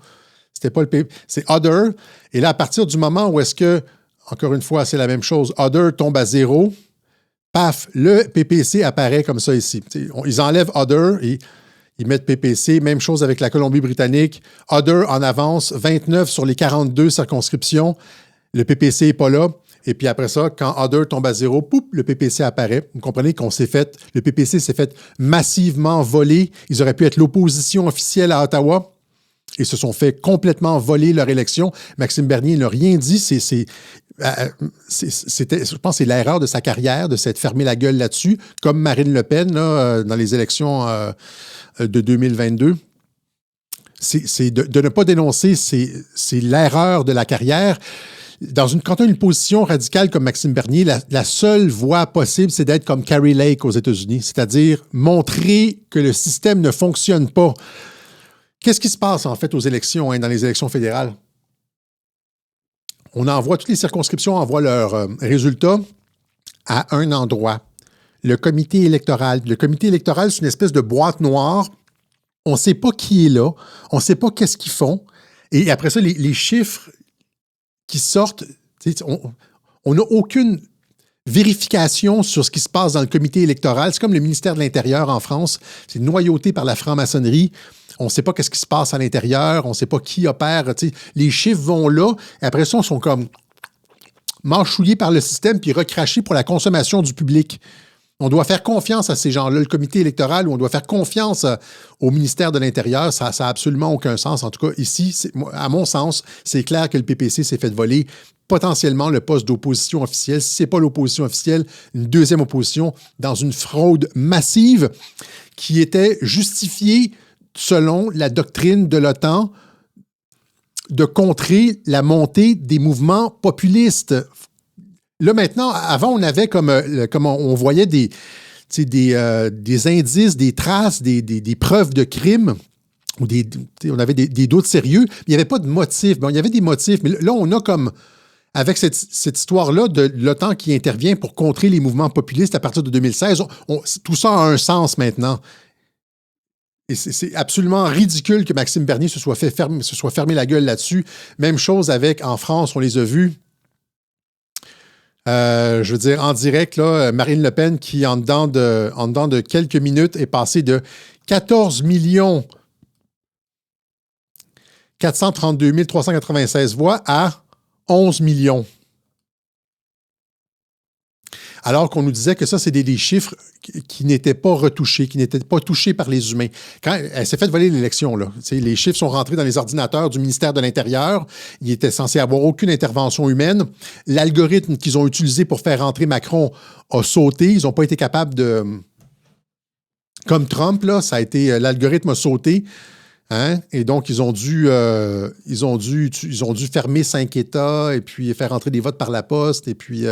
C'était pas c'est Other. Et là, à partir du moment où est-ce que, encore une fois, c'est la même chose, Other tombe à 0, paf, le PPC apparaît comme ça ici. Ils enlèvent Other et ils mettent PPC. Même chose avec la Colombie-Britannique. Other en avance, 29 sur les 42 circonscriptions. Le PPC n'est pas là. Et puis après ça, quand Other tombe à 0, poup, le PPC apparaît. Vous comprenez le PPC s'est fait massivement voler. Ils auraient pu être l'opposition officielle à Ottawa. Ils se sont fait complètement voler leur élection. Maxime Bernier n'a rien dit. C'était, je pense que c'est l'erreur de sa carrière de s'être fermé la gueule là-dessus, comme Marine Le Pen là, dans les élections de 2022. C'est de ne pas dénoncer, c'est l'erreur de la carrière. Quand tu as une position radicale comme Maxime Bernier, la seule voie possible, c'est d'être comme Carrie Lake aux États-Unis, c'est-à-dire montrer que le système ne fonctionne pas. Qu'est-ce qui se passe en fait aux élections, dans les élections fédérales? On envoie, toutes les circonscriptions envoient leurs résultats à un endroit, le comité électoral. Le comité électoral, c'est une espèce de boîte noire. On ne sait pas qui est là, on ne sait pas qu'est-ce qu'ils font. Et après ça, les chiffres qui sortent, on n'a aucune vérification sur ce qui se passe dans le comité électoral. C'est comme le ministère de l'Intérieur en France. C'est noyauté par la franc-maçonnerie. On ne sait pas qu'est-ce qui se passe à l'intérieur. On ne sait pas qui opère. Les chiffres vont là. Et après ça, ils sont comme mâchouillés par le système puis recrachés pour la consommation du public. On doit faire confiance à ces gens-là, le comité électoral, ou on doit faire confiance au ministère de l'Intérieur. Ça n'a absolument aucun sens. En tout cas, ici, à mon sens, c'est clair que le PPC s'est fait voler potentiellement le poste d'opposition officielle. Si ce n'est pas l'opposition officielle, une deuxième opposition dans une fraude massive qui était justifiée selon la doctrine de l'OTAN de contrer la montée des mouvements populistes. Là, maintenant, avant, on avait comme on voyait des indices, des traces, des preuves de crime, ou on avait des doutes sérieux, mais il n'y avait pas de motif. Bon, il y avait des motifs, mais là, on a comme, avec cette histoire-là de l'OTAN qui intervient pour contrer les mouvements populistes à partir de 2016, tout ça a un sens maintenant. Et c'est absolument ridicule que Maxime Bernier se soit fermé la gueule là-dessus. Même chose en France, on les a vus. Je veux dire, en direct, là, Marine Le Pen qui, en dedans de quelques minutes, est passée de 14 432 396 voix à 11 millions. Alors qu'on nous disait que ça, c'est des chiffres qui n'étaient pas retouchés, qui n'étaient pas touchés par les humains. Quand elle s'est fait voler l'élection, là, les chiffres sont rentrés dans les ordinateurs du ministère de l'Intérieur. Il était censé avoir aucune intervention humaine. L'algorithme qu'ils ont utilisé pour faire rentrer Macron a sauté. Ils n'ont pas été capables de... Comme Trump, là, ça a été... L'algorithme a sauté. Hein? Et donc, ils ont dû fermer 5 États et puis faire entrer des votes par la poste et puis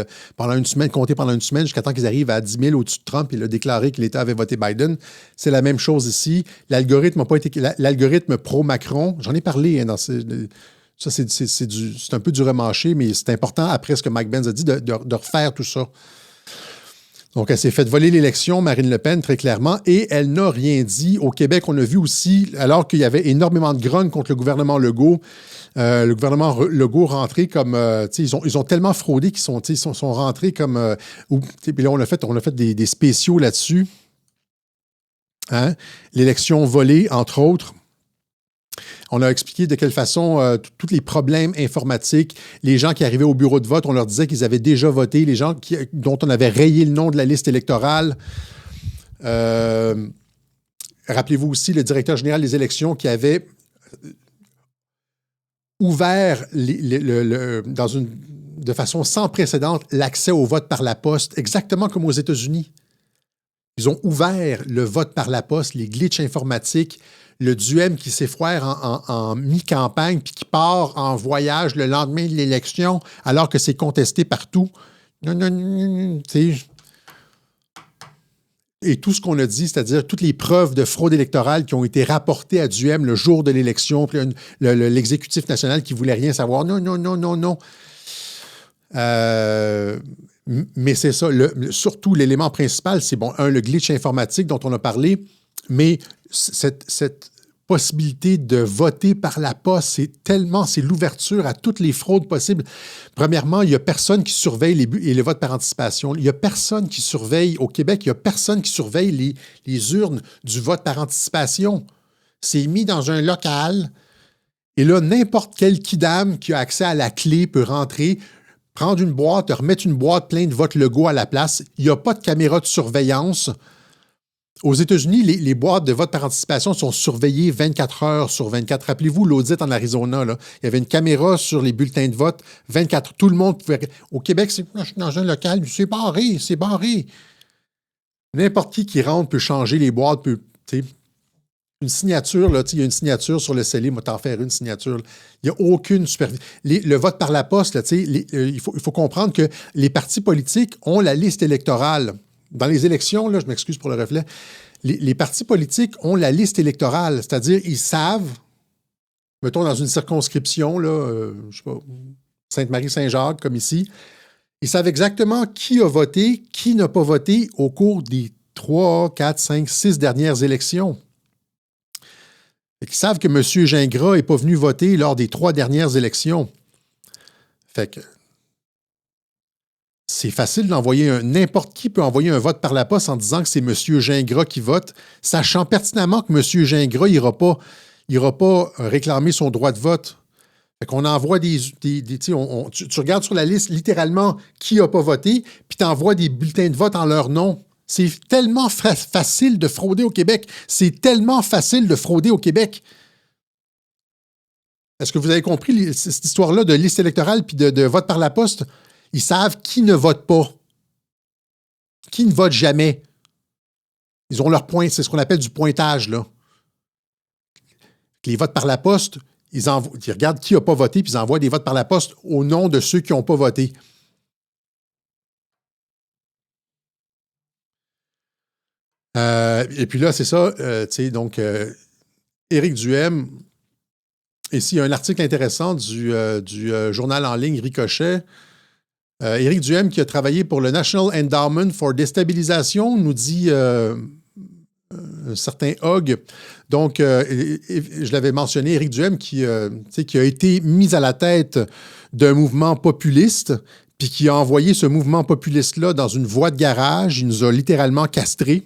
compter pendant une semaine jusqu'à temps qu'ils arrivent à 10 000 au-dessus de Trump. Il a déclaré que l'État avait voté Biden. C'est la même chose ici. L'algorithme n'a pas été... L'algorithme pro-Macron, j'en ai parlé ça, c'est un peu du remâché, mais c'est important, après ce que Mike Benz a dit, de refaire tout ça. Donc, elle s'est fait voler l'élection, Marine Le Pen, très clairement, et elle n'a rien dit. Au Québec, on a vu aussi, alors qu'il y avait énormément de grogne contre le gouvernement Legault, rentré comme... ils ont tellement fraudé qu'ils sont rentrés comme... puis là, on a fait des spéciaux là-dessus. Hein? L'élection volée, entre autres. On a expliqué de quelle façon tous les problèmes informatiques, les gens qui arrivaient au bureau de vote, on leur disait qu'ils avaient déjà voté, les gens dont on avait rayé le nom de la liste électorale. Rappelez-vous aussi le directeur général des élections qui avait ouvert de façon sans précédent l'accès au vote par la poste, exactement comme aux États-Unis. Ils ont ouvert le vote par la poste, les glitches informatiques, le duem qui s'effoire en mi-campagne puis qui part en voyage le lendemain de l'élection alors que c'est contesté partout. Et tout ce qu'on a dit, c'est-à-dire toutes les preuves de fraude électorale qui ont été rapportées à Duhem le jour de l'élection, puis l'exécutif national qui ne voulait rien savoir. Non. Mais c'est ça, surtout l'élément principal, c'est le glitch informatique dont on a parlé, mais cette possibilité de voter par la poste. C'est l'ouverture à toutes les fraudes possibles. Premièrement, il n'y a personne qui surveille les votes par anticipation. Il n'y a personne qui surveille, au Québec, il n'y a personne qui surveille les urnes du vote par anticipation. C'est mis dans un local et là, n'importe quel kidam qui a accès à la clé peut rentrer, prendre une boîte, remettre une boîte pleine de votes Legault à la place. Il n'y a pas de caméra de surveillance. Aux États-Unis, les boîtes de vote par anticipation sont surveillées 24 heures sur 24. Rappelez-vous l'audit en Arizona. Là. Il y avait une caméra sur les bulletins de vote 24. Tout le monde pouvait... Au Québec, je suis dans un local, c'est barré. N'importe qui rentre peut changer les boîtes, peut... Une signature, là, il y a une signature sur le scellé, moi, t'en faire une signature. Il n'y a aucune supervision. Le vote par la poste, là, il faut comprendre que les partis politiques ont la liste électorale. Dans les élections, là, je m'excuse pour le reflet, les partis politiques ont la liste électorale, c'est-à-dire ils savent, mettons dans une circonscription, là, je sais pas, Sainte-Marie-Saint-Jacques, comme ici, ils savent exactement qui a voté, qui n'a pas voté au cours des 3, 4, 5, 6 dernières élections. Ils savent que M. Gingras n'est pas venu voter lors des 3 dernières élections. Fait que c'est facile d'envoyer n'importe qui peut envoyer un vote par la poste en disant que c'est M. Gingras qui vote, sachant pertinemment que M. Gingras n'ira pas réclamer son droit de vote. Fait qu'on envoie tu regardes sur la liste littéralement qui n'a pas voté, puis tu envoies des bulletins de vote en leur nom. C'est tellement facile de frauder au Québec. C'est tellement facile de frauder au Québec. Est-ce que vous avez compris cette histoire-là de liste électorale puis de vote par la poste? Ils savent qui ne vote pas. Qui ne vote jamais. Ils ont leur point. C'est ce qu'on appelle du pointage, là. Les votes par la poste, ils regardent qui n'a pas voté puis ils envoient des votes par la poste au nom de ceux qui n'ont pas voté. Et puis là, c'est ça, donc, Éric Duhaime, ici, il y a un article intéressant du journal en ligne Ricochet. Éric Duhaime, qui a travaillé pour le National Endowment for Destabilization, nous dit un certain Hogg. Donc, je l'avais mentionné, Éric Duhaime, qui a été mis à la tête d'un mouvement populiste, puis qui a envoyé ce mouvement populiste-là dans une voie de garage. Il nous a littéralement castrés.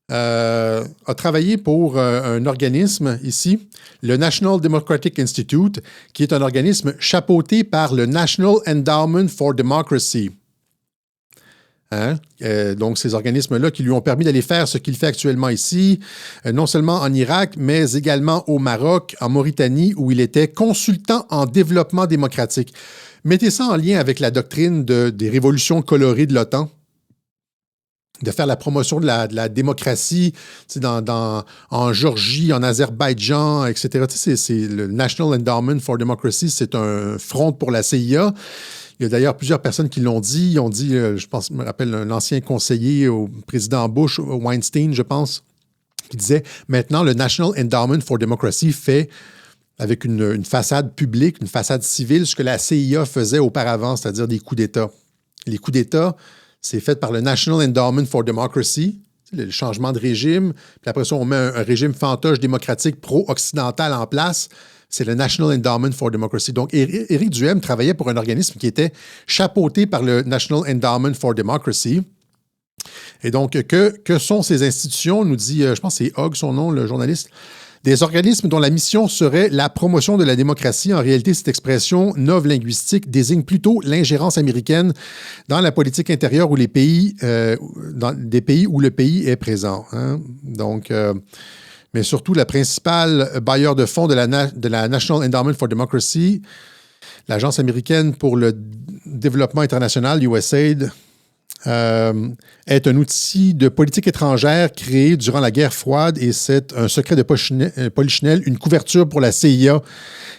A travaillé pour un organisme ici, le National Democratic Institute, qui est un organisme chapeauté par le National Endowment for Democracy. Donc, ces organismes-là qui lui ont permis d'aller faire ce qu'il fait actuellement ici, non seulement en Irak, mais également au Maroc, en Mauritanie, où il était consultant en développement démocratique. Mettez ça en lien avec la doctrine des révolutions colorées de l'OTAN, de faire la promotion de la démocratie en Géorgie, en Azerbaïdjan, etc. C'est le National Endowment for Democracy, c'est un front pour la CIA. Il y a d'ailleurs plusieurs personnes qui l'ont dit. Ils ont dit, je me rappelle un ancien conseiller au président Bush, Weinstein, je pense, qui disait « Maintenant, le National Endowment for Democracy fait, avec une façade publique, une façade civile, ce que la CIA faisait auparavant, c'est-à-dire des coups d'État. » Les coups d'État, c'est fait par le National Endowment for Democracy, le changement de régime. Puis après ça, on met un régime fantoche démocratique pro-occidental en place. C'est le National Endowment for Democracy. Donc, Éric Duhaime travaillait pour un organisme qui était chapeauté par le National Endowment for Democracy. Et donc, que sont ces institutions? Nous dit, je pense que c'est Hogg, son nom, le journaliste. Des organismes dont la mission serait la promotion de la démocratie. En réalité, cette expression linguistique désigne plutôt l'ingérence américaine dans la politique intérieure ou dans des pays où le pays est présent. Donc, mais surtout, la principale bailleur de fonds de la National Endowment for Democracy, l'Agence américaine pour le développement international, USAID, est un outil de politique étrangère créé durant la guerre froide et c'est un secret de Polichinelle, une couverture pour la CIA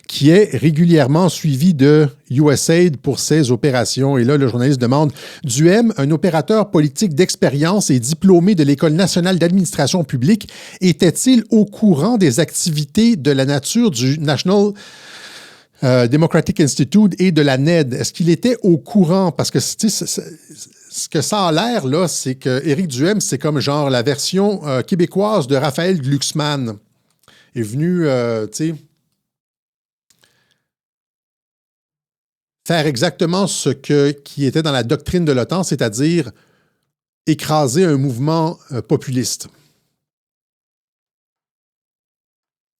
qui est régulièrement suivie de USAID pour ses opérations. Et là, le journaliste demande « Duhaime, un opérateur politique d'expérience et diplômé de l'École nationale d'administration publique, était-il au courant des activités de la nature du National Democratic Institute et de la NED? Est-ce qu'il était au courant? » Parce que ce que ça a l'air, là, c'est que Éric Duhem, c'est comme genre la version québécoise de Raphaël Glucksmann. Il est venu, tu sais, faire exactement ce qui était dans la doctrine de l'OTAN, c'est-à-dire écraser un mouvement populiste.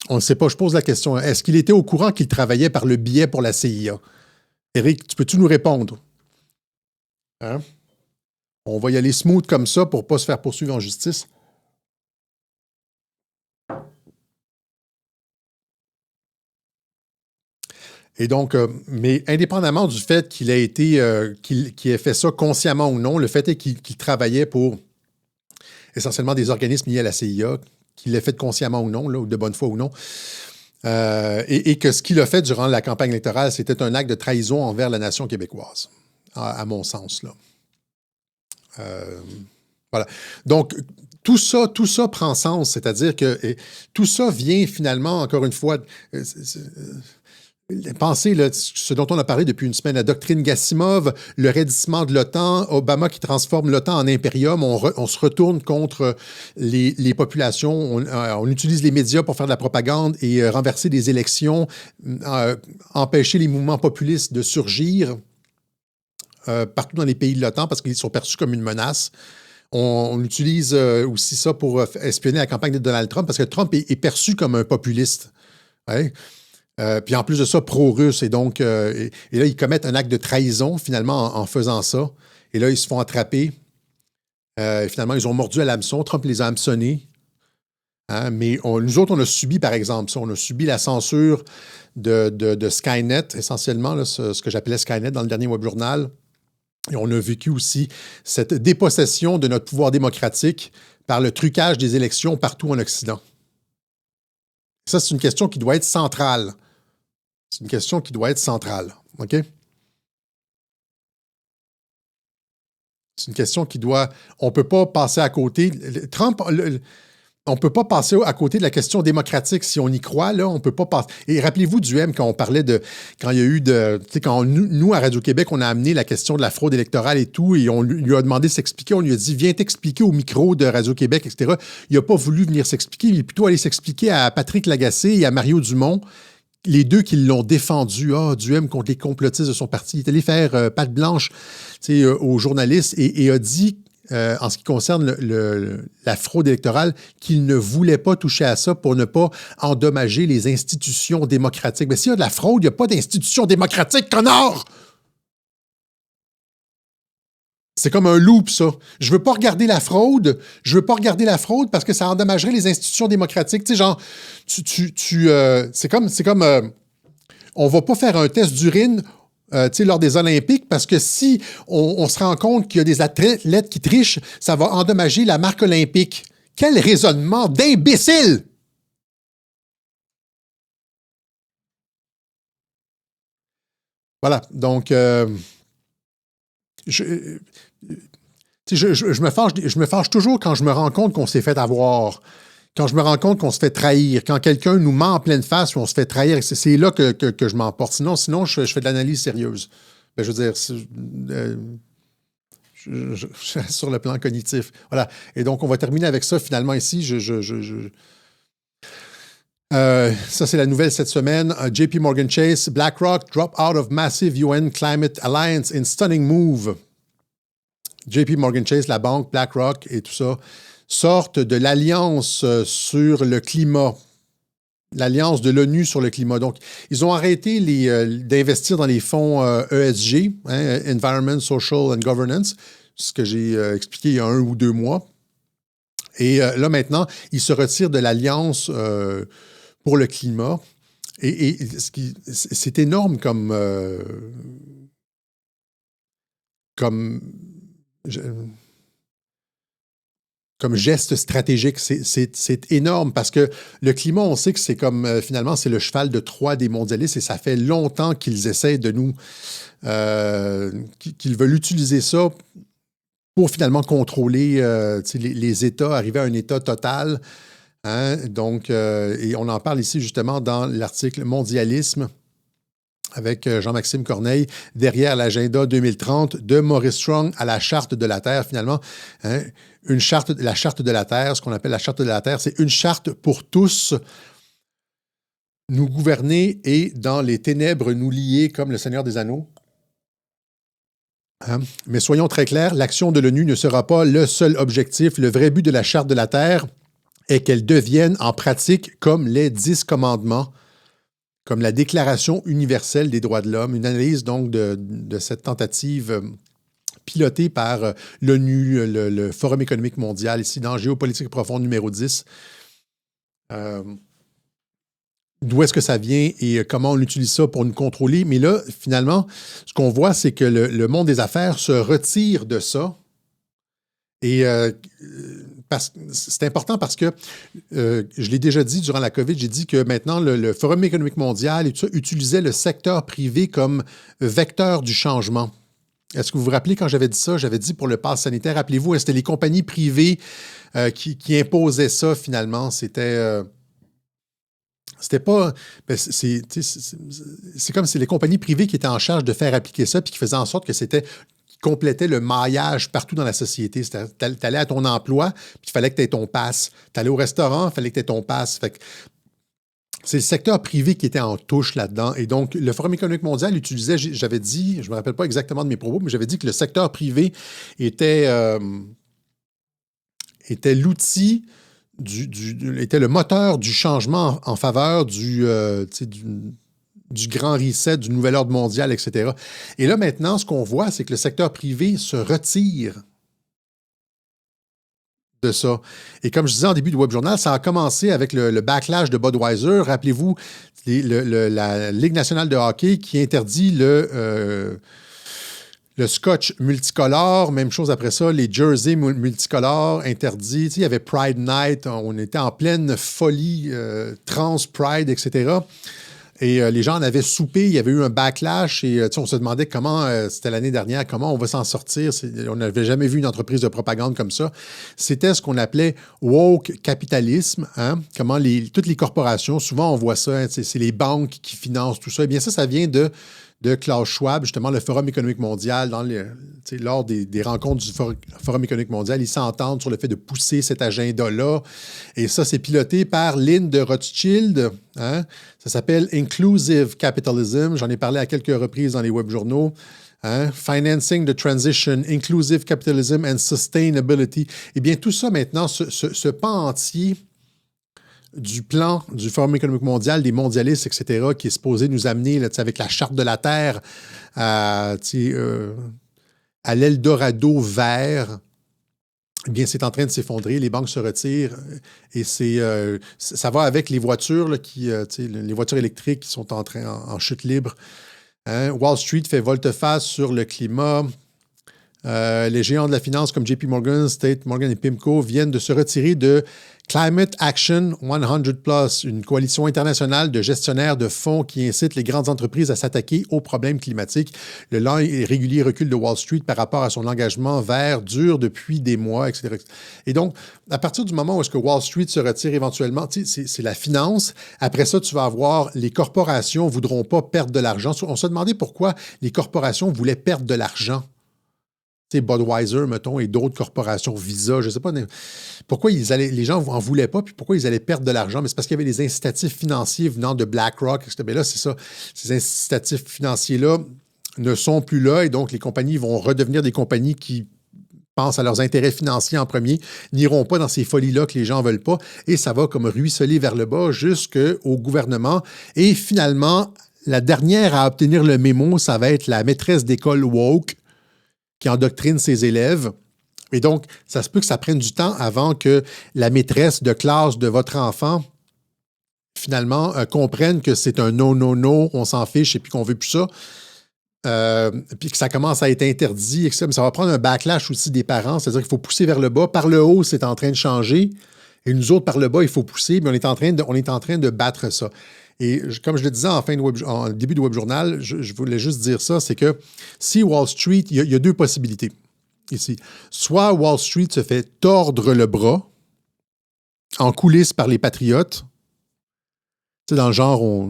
On ne sait pas, je pose la question. Est-ce qu'il était au courant qu'il travaillait par le biais pour la CIA? Éric, peux-tu nous répondre? Hein? On va y aller smooth comme ça pour ne pas se faire poursuivre en justice. Et donc, mais indépendamment du fait qu'il ait été, qu'il ait fait ça consciemment ou non, le fait est qu'il travaillait pour essentiellement des organismes liés à la CIA, qu'il l'ait fait consciemment ou non, là, ou de bonne foi ou non, et que ce qu'il a fait durant la campagne électorale, c'était un acte de trahison envers la nation québécoise, à mon sens, là. Voilà. Donc, tout ça prend sens, c'est-à-dire que tout ça vient finalement, encore une fois, pensez, là, ce dont on a parlé depuis une semaine, la doctrine Gassimov, le raidissement de l'OTAN, Obama qui transforme l'OTAN en impérium, on se retourne contre les populations, on utilise les médias pour faire de la propagande et renverser des élections, empêcher les mouvements populistes de surgir partout dans les pays de l'OTAN parce qu'ils sont perçus comme une menace. On utilise aussi ça pour espionner la campagne de Donald Trump parce que Trump est perçu comme un populiste. Ouais. Puis en plus de ça, pro-russe. Et donc, et là, ils commettent un acte de trahison, finalement, en faisant ça. Et là, ils se font attraper. Finalement, ils ont mordu à l'hameçon. Trump les a hameçonnés. Hein? Mais nous autres, on a subi, par exemple, ça. On a subi la censure de Skynet, essentiellement, là, ce que j'appelais Skynet dans le dernier Web Journal. Et on a vécu aussi cette dépossession de notre pouvoir démocratique par le trucage des élections partout en Occident. Ça, c'est une question qui doit être centrale. C'est une question qui doit être centrale. OK? C'est une question qui doit... On ne peut pas passer à côté... Trump... On ne peut pas passer à côté de la question démocratique. Si on y croit, là, on ne peut pas passer. Et rappelez-vous du M quand on parlait de... Quand il y a eu de... Tu sais, quand nous, à Radio-Québec, on a amené la question de la fraude électorale et tout, et on lui a demandé de s'expliquer. On lui a dit, viens t'expliquer au micro de Radio-Québec, etc. Il n'a pas voulu venir s'expliquer. Il est plutôt allé s'expliquer à Patrick Lagacé et à Mario Dumont, les deux qui l'ont défendu. Duhem contre les complotistes de son parti. Il est allé faire patte blanche, tu sais, aux journalistes et a dit... en ce qui concerne la fraude électorale, qu'il ne voulait pas toucher à ça pour ne pas endommager les institutions démocratiques. Mais s'il y a de la fraude, il n'y a pas d'institutions démocratiques, connard! C'est comme un loop, ça. Je veux pas regarder la fraude. Je veux pas regarder la fraude parce que ça endommagerait les institutions démocratiques. Tu sais, genre, c'est comme on va pas faire un test d'urine lors des Olympiques, parce que si on se rend compte qu'il y a des athlètes qui trichent, ça va endommager la marque olympique. Quel raisonnement d'imbécile! Voilà, donc je me fâche toujours quand je me rends compte qu'on s'est fait avoir. Quand je me rends compte qu'on se fait trahir, quand quelqu'un nous ment en pleine face ou on se fait trahir, c'est là que je m'emporte. Sinon je fais de l'analyse sérieuse. Ben, je veux dire, je reste sur le plan cognitif. Voilà. Et donc, on va terminer avec ça finalement ici. Ça, c'est la nouvelle cette semaine. JP Morgan Chase, BlackRock drop out of massive UN climate alliance in stunning move. JP Morgan Chase, la banque, BlackRock et tout ça, sortent de l'alliance sur le climat, l'alliance de l'ONU sur le climat. Donc, ils ont arrêté d'investir dans les fonds ESG, hein, Environment, Social and Governance, ce que j'ai expliqué il y a 1 ou 2 mois. Et là, maintenant, ils se retirent de l'alliance pour le climat. Et c'est énorme comme geste stratégique. C'est énorme parce que le climat, on sait que c'est comme, finalement, c'est le cheval de Troie des mondialistes et ça fait longtemps qu'ils essaient de nous... qu'ils veulent utiliser ça pour finalement contrôler les États, arriver à un État total. Hein? Donc, et on en parle ici justement dans l'article Mondialisme. avec Jean-Maxime Corneille, derrière l'agenda 2030 de Maurice Strong à la Charte de la Terre, finalement. Hein, la Charte de la Terre, ce qu'on appelle la Charte de la Terre, c'est une charte pour tous, nous gouverner et dans les ténèbres nous lier comme le Seigneur des Anneaux. Hein? Mais soyons très clairs, l'action de l'ONU ne sera pas le seul objectif. Le vrai but de la Charte de la Terre est qu'elle devienne en pratique comme les 10 commandements, comme la Déclaration universelle des droits de l'homme, une analyse donc de cette tentative pilotée par l'ONU, le Forum économique mondial, ici dans Géopolitique profonde numéro 10. D'où est-ce que ça vient et comment on utilise ça pour nous contrôler. Mais là, finalement, ce qu'on voit, c'est que le monde des affaires se retire de ça. Et c'est important parce que, je l'ai déjà dit durant la COVID, j'ai dit que maintenant, le Forum économique mondial utilisait le secteur privé comme vecteur du changement. Est-ce que vous vous rappelez quand j'avais dit ça? J'avais dit pour le pass sanitaire, rappelez-vous, c'était les compagnies privées qui imposaient ça finalement. C'était pas. Ben, c'est comme si les compagnies privées qui étaient en charge de faire appliquer ça puis qui faisaient en sorte que c'était. Complétait le maillage partout dans la société. Tu allais à ton emploi, puis il fallait que tu aies ton pass. Tu allais au restaurant, il fallait que tu aies ton pass. Fait que c'est le secteur privé qui était en touche là-dedans. Et donc, le Forum économique mondial utilisait, j'avais dit, je ne me rappelle pas exactement de mes propos, mais j'avais dit que le secteur privé était l'outil, était le moteur du changement en faveur du grand reset, du nouvel ordre mondial, etc. Et là, maintenant, ce qu'on voit, c'est que le secteur privé se retire de ça. Et comme je disais en début du Web Journal, ça a commencé avec le backlash de Budweiser. Rappelez-vous, la Ligue nationale de hockey qui interdit le scotch multicolore, même chose après ça, les jerseys multicolores interdits. Tu sais, il y avait Pride Night, on était en pleine folie trans-Pride, etc. Et les gens en avaient soupé, il y avait eu un backlash et on se demandait comment, c'était l'année dernière, comment on va s'en sortir. On n'avait jamais vu une entreprise de propagande comme ça. C'était ce qu'on appelait woke capitalisme. Hein? Comment toutes les corporations, souvent on voit ça, hein, c'est les banques qui financent tout ça. Eh bien ça vient de Klaus Schwab, justement, le Forum économique mondial, lors des rencontres du Forum économique mondial, ils s'entendent sur le fait de pousser cet agenda-là. Et ça, c'est piloté par Lynn de Rothschild. Hein? Ça s'appelle Inclusive Capitalism. J'en ai parlé à quelques reprises dans les web journaux. Hein? Financing the Transition, Inclusive Capitalism and Sustainability. Eh bien, tout ça, maintenant, ce pan entier du plan du Forum économique mondial, des mondialistes, etc., qui est supposé nous amener là, avec la Charte de la Terre à l'Eldorado vert, eh bien, c'est en train de s'effondrer. Les banques se retirent et ça va avec les voitures, là, les voitures électriques qui sont en chute libre. Hein? Wall Street fait volte-face sur le climat. Les géants de la finance comme JP Morgan, State Morgan et PIMCO viennent de se retirer de Climate Action 100+, une coalition internationale de gestionnaires de fonds qui incite les grandes entreprises à s'attaquer aux problèmes climatiques. Le lent et régulier recul de Wall Street par rapport à son engagement vert dure depuis des mois, etc. Et donc, à partir du moment où est-ce que Wall Street se retire éventuellement, c'est la finance. Après ça, tu vas avoir les corporations ne voudront pas perdre de l'argent. On se demandait pourquoi les corporations voulaient perdre de l'argent. Budweiser, mettons, et d'autres corporations, Visa, je ne sais pas pourquoi les gens n'en voulaient pas, puis pourquoi ils allaient perdre de l'argent. Mais c'est parce qu'il y avait des incitatifs financiers venant de BlackRock, etc. Mais là, c'est ça. Ces incitatifs financiers-là ne sont plus là, et donc les compagnies vont redevenir des compagnies qui pensent à leurs intérêts financiers en premier, n'iront pas dans ces folies-là que les gens ne veulent pas, et ça va comme ruisseler vers le bas jusqu'au gouvernement. Et finalement, la dernière à obtenir le mémo, ça va être la maîtresse d'école woke, qui endoctrine ses élèves. Et donc, ça se peut que ça prenne du temps avant que la maîtresse de classe de votre enfant, finalement, comprenne que c'est un non, on s'en fiche et puis qu'on ne veut plus ça. Puis que ça commence à être interdit. Mais ça va prendre un backlash aussi des parents. C'est-à-dire qu'il faut pousser vers le bas. Par le haut, c'est en train de changer. Et nous autres, par le bas, il faut pousser. Mais on est en train de battre ça. Et comme je le disais en début de Web Journal, je voulais juste dire ça, c'est que si Wall Street, il y a deux possibilités ici. Soit Wall Street se fait tordre le bras en coulisses par les patriotes, dans le genre,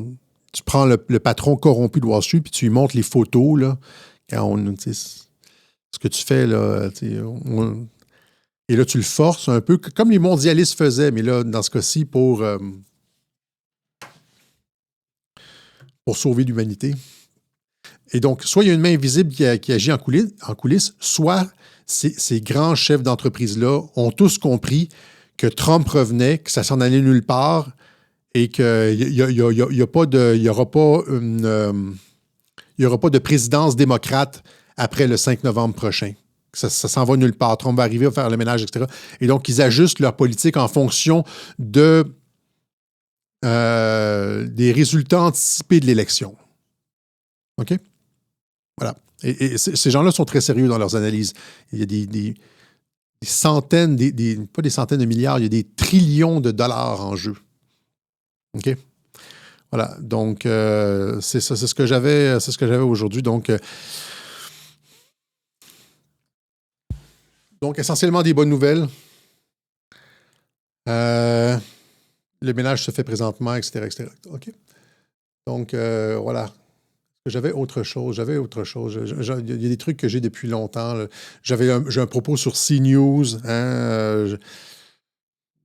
tu prends le patron corrompu de Wall Street, puis tu lui montres les photos, là, ce que tu fais, là, et là, tu le forces un peu, comme les mondialistes faisaient, mais là, dans ce cas-ci, pour sauver l'humanité. Et donc, soit il y a une main invisible qui agit en coulisses, soit ces grands chefs d'entreprise-là ont tous compris que Trump revenait, que ça s'en allait nulle part et qu'il n'y aura pas de présidence démocrate après le 5 novembre prochain. Ça s'en va nulle part. Trump va arriver à faire le ménage, etc. Et donc, ils ajustent leur politique en fonction des résultats anticipés de l'élection. OK? Voilà. Et ces gens-là sont très sérieux dans leurs analyses. Il y a des centaines, pas des centaines de milliards, il y a des trillions de dollars en jeu. OK? Voilà. Donc, c'est ça, c'est ce que j'avais aujourd'hui. Donc, essentiellement des bonnes nouvelles. Le ménage se fait présentement, etc., etc. OK? Donc, voilà. J'ai autre chose. Il y a des trucs que j'ai depuis longtemps. Là. J'ai un propos sur CNews.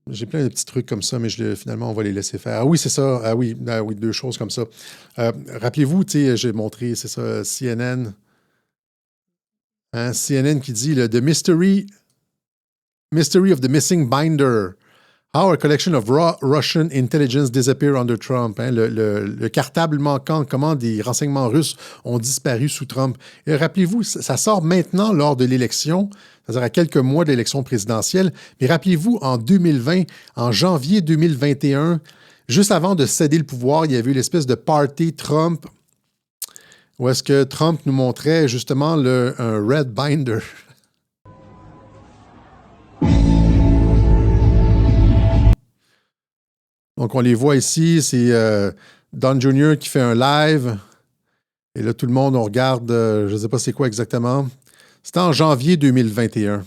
J'ai plein de petits trucs comme ça, mais finalement, on va les laisser faire. Ah oui, c'est ça. Ah oui, deux choses comme ça. Rappelez-vous, j'ai montré, c'est ça, CNN. CNN qui dit The Mystery of the Missing Binder. How a collection of Russian intelligence disappeared under Trump. Le cartable manquant, comment des renseignements russes ont disparu sous Trump. Et rappelez-vous, ça sort maintenant lors de l'élection, c'est-à-dire à quelques mois de l'élection présidentielle. Mais rappelez-vous, en 2020, en janvier 2021, juste avant de céder le pouvoir, il y avait eu l'espèce de party Trump où est-ce que Trump nous montrait justement un red binder. Donc, on les voit ici, c'est Don Jr. qui fait un live. Et là, tout le monde, on regarde, je ne sais pas c'est quoi exactement. C'était en janvier 2021.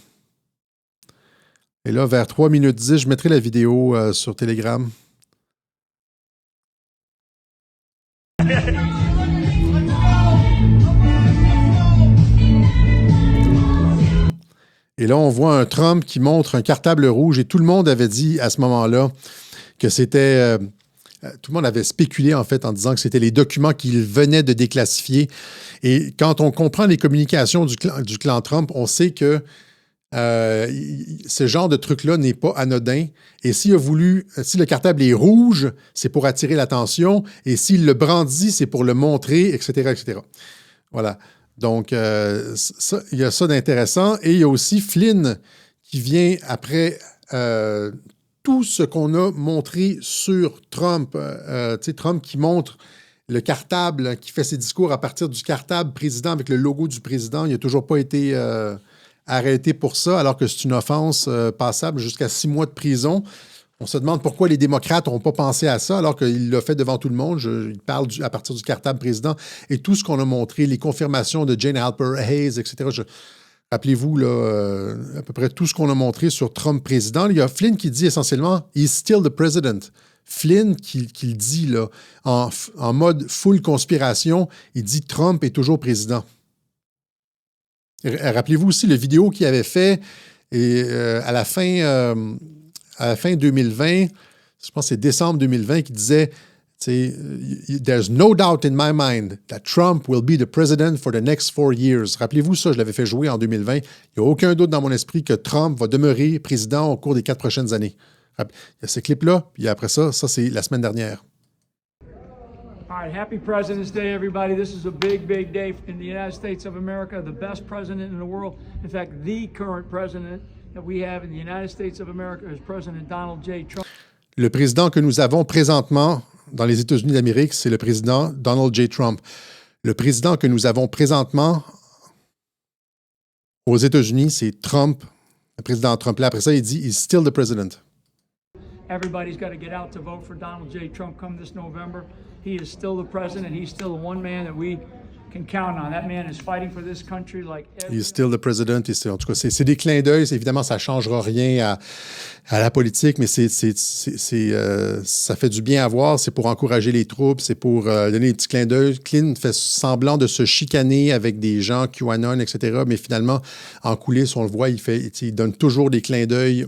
Et là, vers 3 minutes 10, je mettrai la vidéo sur Telegram. Et là, on voit un Trump qui montre un cartable rouge et tout le monde avait dit à ce moment-là que c'était... tout le monde avait spéculé, en fait, en disant que c'était les documents qu'il venait de déclassifier. Et quand on comprend les communications du clan Trump, on sait que ce genre de truc-là n'est pas anodin. Et si le cartable est rouge, c'est pour attirer l'attention. Et s'il le brandit, c'est pour le montrer, etc., etc. Voilà. Donc, il y a ça d'intéressant. Et il y a aussi Flynn qui vient après... tout ce qu'on a montré sur Trump, Trump qui montre le cartable, qui fait ses discours à partir du cartable président avec le logo du président, il n'a toujours pas été arrêté pour ça, alors que c'est une offense passable jusqu'à 6 mois de prison. On se demande pourquoi les démocrates n'ont pas pensé à ça, alors qu'il l'a fait devant tout le monde. Il parle à partir du cartable président. Et tout ce qu'on a montré, les confirmations de Jane Halper Hayes, etc., rappelez-vous, là, à peu près tout ce qu'on a montré sur Trump président. Il y a Flynn qui dit essentiellement « He's still the president ». Flynn qui le dit là, en mode full conspiration, il dit « Trump est toujours président ». Rappelez-vous aussi le vidéo qu'il avait fait et, à la fin 2020, je pense que c'est décembre 2020, qui disait There's no doubt in my mind that Trump will be the president for the next 4 years. Rappelez-vous ça, je l'avais fait jouer en 2020. Il n'y a aucun doute dans mon esprit que Trump va demeurer président au cours des 4 prochaines années. Il y a ce clip-là, puis après ça, c'est la semaine dernière. All right, happy President's Day, everybody. This is a big, big day in the United States of America, the best president in the world. In fact, the current president that we have in the United States of America is President Donald J. Trump. Le président que nous avons présentement dans les États-Unis d'Amérique, c'est le président Donald J. Trump. Le président que nous avons présentement aux États-Unis, c'est Trump, le président Trump. Là, après ça, il dit « He's still the president ». Everybody's got to get out to vote for Donald J. Trump come this November. He is still the president. He's still the one man that we can count on. That man is fighting for this country like He's still the president. En tout cas, c'est des clins d'œil. Évidemment, ça ne changera rien à la politique, mais ça fait du bien à voir. C'est pour encourager les troupes, c'est pour donner des petits clins d'œil. Clint fait semblant de se chicaner avec des gens, QAnon, etc. Mais finalement, en coulisses, on le voit, il donne toujours des clins d'œil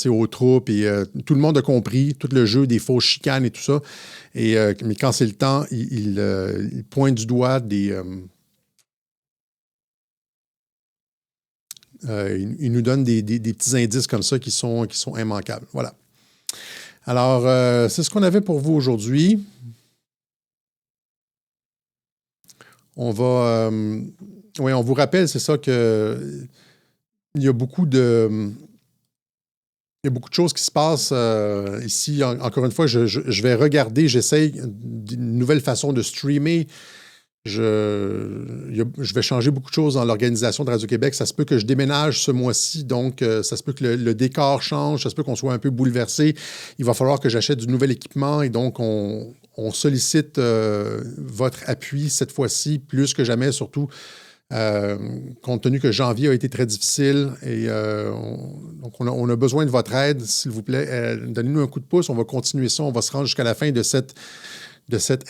aux troupes. Et tout le monde a compris, tout le jeu des fausses chicanes et tout ça. Mais quand c'est le temps, il pointe du doigt il nous donne des petits indices comme ça qui sont immanquables. Voilà. Alors, c'est ce qu'on avait pour vous aujourd'hui. On vous rappelle, c'est ça que il y a beaucoup de choses qui se passent ici. Encore une fois, je vais regarder, j'essaye une nouvelle façon de streamer. Je vais changer beaucoup de choses dans l'organisation de Radio-Québec. Ça se peut que je déménage ce mois-ci, donc ça se peut que le décor change, ça se peut qu'on soit un peu bouleversé. Il va falloir que j'achète du nouvel équipement et donc on sollicite votre appui cette fois-ci, plus que jamais, surtout compte tenu que janvier a été très difficile et donc on a besoin de votre aide, s'il vous plaît. Donnez-nous un coup de pouce, on va continuer ça, on va se rendre jusqu'à la fin de cette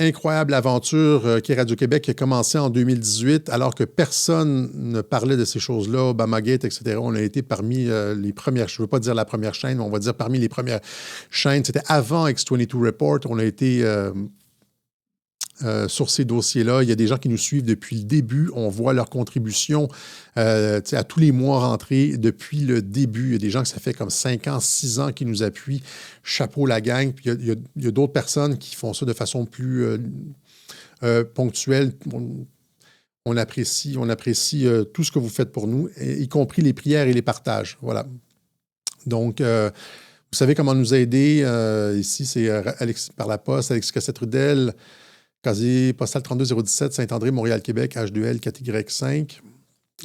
incroyable aventure qui est Radio-Québec, qui a commencé en 2018, alors que personne ne parlait de ces choses-là, Obamagate, etc. On a été parmi les premières, je ne veux pas dire la première chaîne, mais on va dire parmi les premières chaînes. C'était avant X22 Report, on a été sur ces dossiers-là. Il y a des gens qui nous suivent depuis le début. On voit leur contribution à tous les mois rentrés depuis le début. Il y a des gens que ça fait comme 5 ans, 6 ans qui nous appuient. Chapeau la gang. Puis il y a d'autres personnes qui font ça de façon plus ponctuelle. On apprécie tout ce que vous faites pour nous, y compris les prières et les partages. Voilà. Donc, vous savez comment nous aider. Ici, c'est Alexis par la poste, Alexis Cossette-Trudel, casier postal 32017, Saint-André, Montréal-Québec, H2L 4Y5.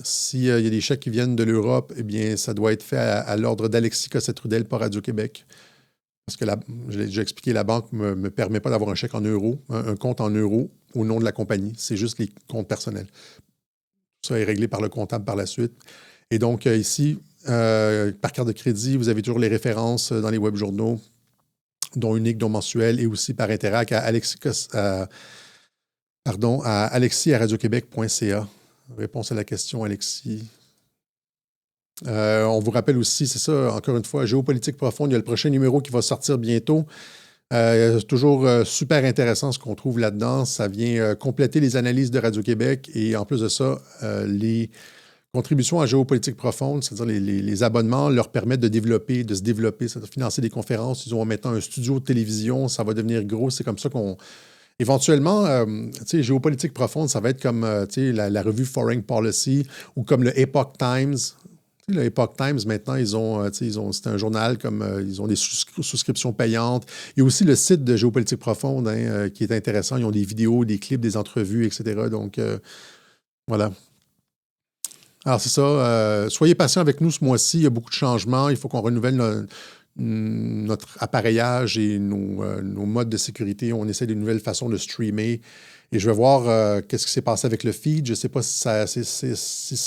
S'il y a des chèques qui viennent de l'Europe, eh bien, ça doit être fait à l'ordre d'Alexis Cossette-Trudel, pas Radio-Québec. Parce que, je l'ai déjà expliqué, la banque ne me permet pas d'avoir un chèque en euros, un compte en euros au nom de la compagnie. C'est juste les comptes personnels. Ça est réglé par le comptable par la suite. Et donc, ici, par carte de crédit, vous avez toujours les références dans les webjournaux, dont unique, dont mensuel, et aussi par Interac à alexis@radioquebec.ca. Réponse à la question, Alexis. On vous rappelle aussi, c'est ça, encore une fois, Géopolitique profonde, il y a le prochain numéro qui va sortir bientôt. C'est toujours super intéressant ce qu'on trouve là-dedans. Ça vient compléter les analyses de Radio-Québec et en plus de ça, les contributions à Géopolitique profonde, c'est-à-dire les abonnements, leur permettent de se développer, de financer des conférences. Ils ont maintenant un studio de télévision, ça va devenir gros. C'est comme ça qu'on... Éventuellement, Géopolitique profonde, ça va être comme la revue Foreign Policy ou comme le Epoch Times. Le Epoch Times, maintenant, c'est un journal ils ont des souscriptions payantes. Il y a aussi le site de Géopolitique profonde qui est intéressant. Ils ont des vidéos, des clips, des entrevues, etc. Donc, voilà. Alors, c'est ça. Soyez patients avec nous ce mois-ci. Il y a beaucoup de changements. Il faut qu'on renouvelle notre appareillage et nos modes de sécurité. On essaie de nouvelles façons de streamer. Et je vais voir qu'est-ce qui s'est passé avec le feed. Je ne sais pas si ça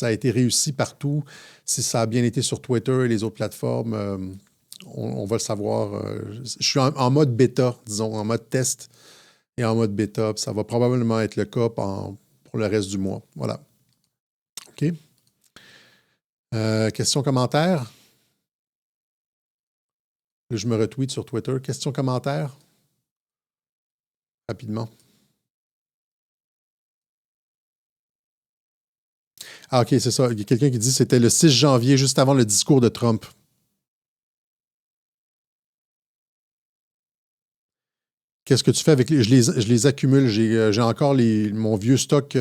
a été réussi partout, si ça a bien été sur Twitter et les autres plateformes. On va le savoir. Je suis en mode bêta, disons, en mode test et en mode bêta. Ça va probablement être le cas pour le reste du mois. Voilà. OK. Questions, commentaires? Là, je me retweet sur Twitter. Questions, commentaires? Rapidement. Ah, OK, c'est ça. Il y a quelqu'un qui dit que c'était le 6 janvier, juste avant le discours de Trump. Qu'est-ce que tu fais avec les... Je les accumule. J'ai encore mon vieux stock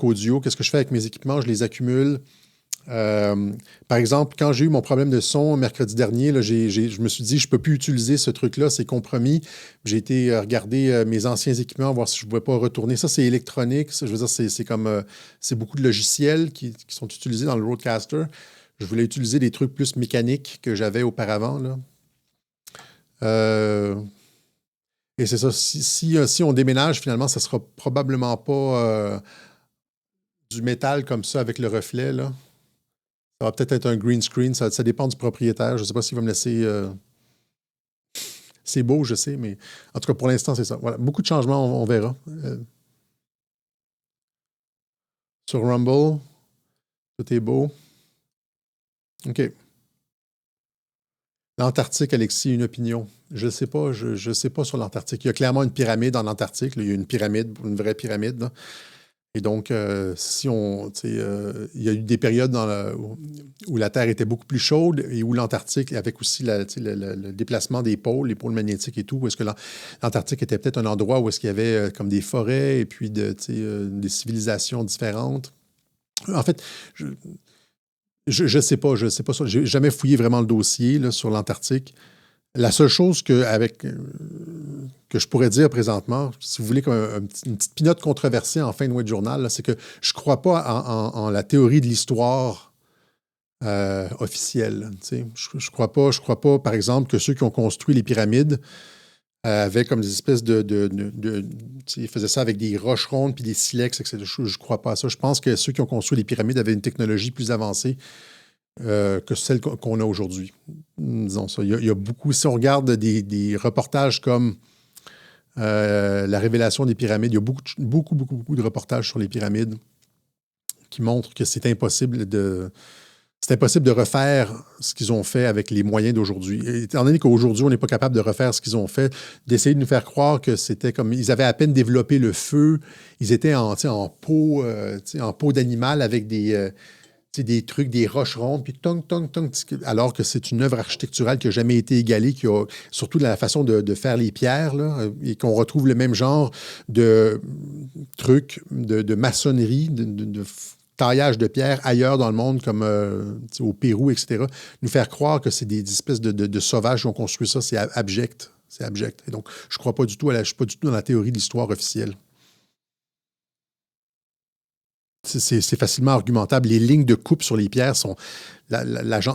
audio. Qu'est-ce que je fais avec mes équipements? Je les accumule. Par exemple, quand j'ai eu mon problème de son mercredi dernier, là, je me suis dit, je ne peux plus utiliser ce truc-là, c'est compromis. J'ai été regarder mes anciens équipements, voir si je ne pouvais pas retourner. Ça, c'est électronique. Ça, je veux dire, c'est beaucoup de logiciels qui sont utilisés dans le Rodecaster. Je voulais utiliser des trucs plus mécaniques que j'avais auparavant, là. Et c'est ça, si on déménage, finalement, ça sera probablement pas du métal comme ça avec le reflet, là. Ça va peut-être être un green screen, ça dépend du propriétaire. Je ne sais pas s'il va me laisser... C'est beau, je sais, mais en tout cas, pour l'instant, c'est ça. Voilà, beaucoup de changements, on verra. Sur Rumble, tout est beau. OK. L'Antarctique, Alexis, une opinion. Je ne sais pas, je sais pas sur l'Antarctique. Il y a clairement une pyramide en Antarctique. Là. Il y a une pyramide, une vraie pyramide. Là. Et donc, si on, il y a eu des périodes où la Terre était beaucoup plus chaude et où l'Antarctique, avec aussi le déplacement des pôles, les pôles magnétiques et tout, où est-ce que l'Antarctique était peut-être un endroit où est-ce qu'il y avait comme des forêts et puis des civilisations différentes. En fait, je sais pas ça. J'ai jamais fouillé vraiment le dossier là, sur l'Antarctique. La seule chose que je pourrais dire présentement, si vous voulez, comme une petite pinote controversée en fin de mois de journal, là, c'est que je ne crois pas en la théorie de l'histoire officielle. Je ne crois pas, par exemple, que ceux qui ont construit les pyramides avaient comme des espèces ils faisaient ça avec des roches rondes puis des silex, etc. Je ne crois pas à ça. Je pense que ceux qui ont construit les pyramides avaient une technologie plus avancée que celle qu'on a aujourd'hui. Disons ça. Il y a beaucoup, si on regarde des reportages comme la révélation des pyramides, il y a beaucoup de reportages sur les pyramides qui montrent que c'est impossible de refaire ce qu'ils ont fait avec les moyens d'aujourd'hui. Étant donné qu'aujourd'hui, on n'est pas capable de refaire ce qu'ils ont fait, d'essayer de nous faire croire que c'était comme... Ils avaient à peine développé le feu, ils étaient en peau d'animal avec des trucs, des roches rondes, puis alors que c'est une œuvre architecturale qui n'a jamais été égalée, surtout dans la façon de faire les pierres, là, et qu'on retrouve le même genre de trucs, de maçonnerie, de taillage de pierre ailleurs dans le monde, comme au Pérou, etc. Nous faire croire que c'est des espèces de sauvages qui ont construit ça, c'est abject. C'est abject. Et donc, je ne suis pas du tout dans la théorie de l'histoire officielle. C'est facilement argumentable. Les lignes de coupe sur les pierres sont...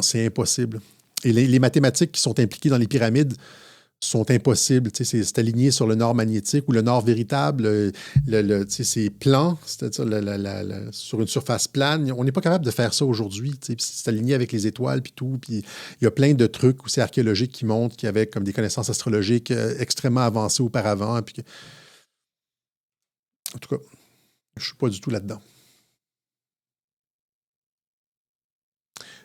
c'est impossible. Et les mathématiques qui sont impliquées dans les pyramides sont impossibles. C'est aligné sur le nord magnétique ou le nord véritable. C'est plan, c'est-à-dire sur une surface plane. On n'est pas capable de faire ça aujourd'hui. C'est aligné avec les étoiles puis tout. Puis il y a plein de trucs aussi archéologiques qui montrent qu'il y avait comme des connaissances astrologiques extrêmement avancées auparavant. Puis en tout cas, je ne suis pas du tout là-dedans.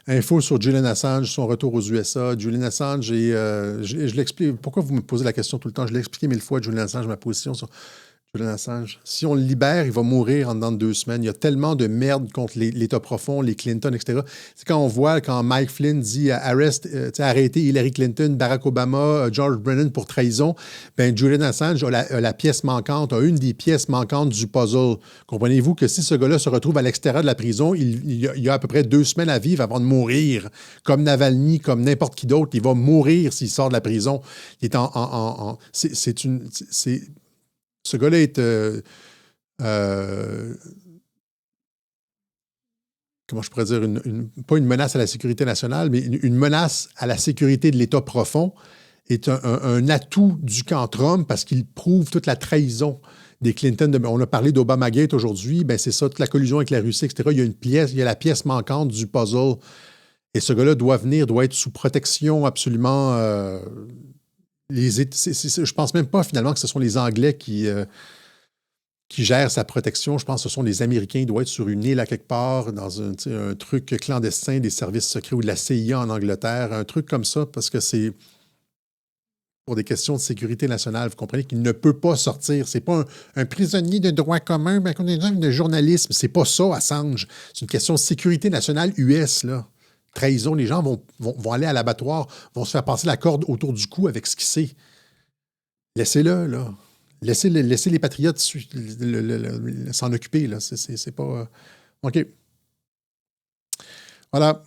Info sur Julian Assange, son retour aux USA. Julian Assange, je l'explique. Pourquoi vous me posez la question tout le temps? Je l'ai expliqué 1000 fois, Julian Assange, ma position sur Julian Assange. Si on le libère, il va mourir en dedans de 2 semaines. Il y a tellement de merde contre l'État profond, les Clinton, etc. C'est quand on voit, quand Mike Flynn dit arrêtez Hillary Clinton, Barack Obama, George Brennan pour trahison, ben Julian Assange a la pièce manquante, a une des pièces manquantes du puzzle. Comprenez-vous que si ce gars-là se retrouve à l'extérieur de la prison, il y a à peu près 2 semaines à vivre avant de mourir. Comme Navalny, comme n'importe qui d'autre, il va mourir s'il sort de la prison. Il est ce gars-là est comment je pourrais dire, pas une menace à la sécurité nationale, mais une menace à la sécurité de l'État profond, est un atout du camp Trump parce qu'il prouve toute la trahison des Clinton. On a parlé d'Obamagate aujourd'hui, ben c'est ça, toute la collusion avec la Russie, etc. Il y a la pièce manquante du puzzle. Et ce gars-là doit être sous protection absolument... je pense même pas finalement que ce sont les Anglais qui gèrent sa protection. Je pense que ce sont les Américains. Il doit être sur une île à quelque part, dans un truc clandestin des services secrets ou de la CIA en Angleterre, un truc comme ça, parce que c'est pour des questions de sécurité nationale. Vous comprenez qu'il ne peut pas sortir. C'est pas un prisonnier de droit commun, mais de journalisme. C'est pas ça, Assange. C'est une question de sécurité nationale US, là. Trahison, les gens vont aller à l'abattoir, vont se faire passer la corde autour du cou avec ce qu'il sait. Laissez-le, là. Laissez les patriotes s'en occuper, là. C'est pas... OK. Voilà.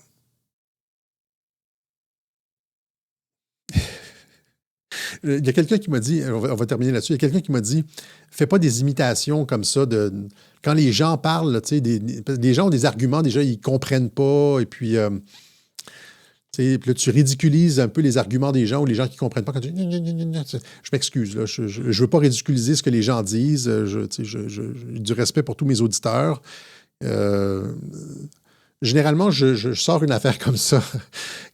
Il y a quelqu'un qui m'a dit, on va terminer là-dessus, il y a quelqu'un qui m'a dit, fais pas des imitations comme ça quand les gens parlent, tu sais, des gens ont des arguments, déjà, ils comprennent pas, et puis Puis là, tu ridiculises un peu les arguments des gens ou les gens qui ne comprennent pas quand tu dis je m'excuse, là, je ne veux pas ridiculiser ce que les gens disent. J'ai du respect pour tous mes auditeurs. Généralement, je sors une affaire comme ça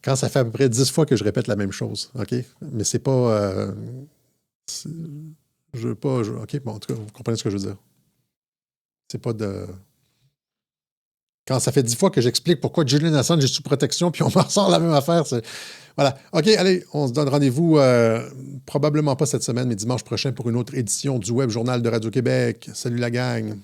quand ça fait à peu près 10 fois que je répète la même chose. OK? Mais c'est pas. Je veux pas. OK, bon, en tout cas, vous comprenez ce que je veux dire. C'est pas de. Quand ça fait 10 fois que j'explique pourquoi Julian Assange est sous protection, puis on me ressort la même affaire. Voilà. OK, allez, on se donne rendez-vous probablement pas cette semaine, mais dimanche prochain pour une autre édition du Web Journal de Radio-Québec. Salut la gang!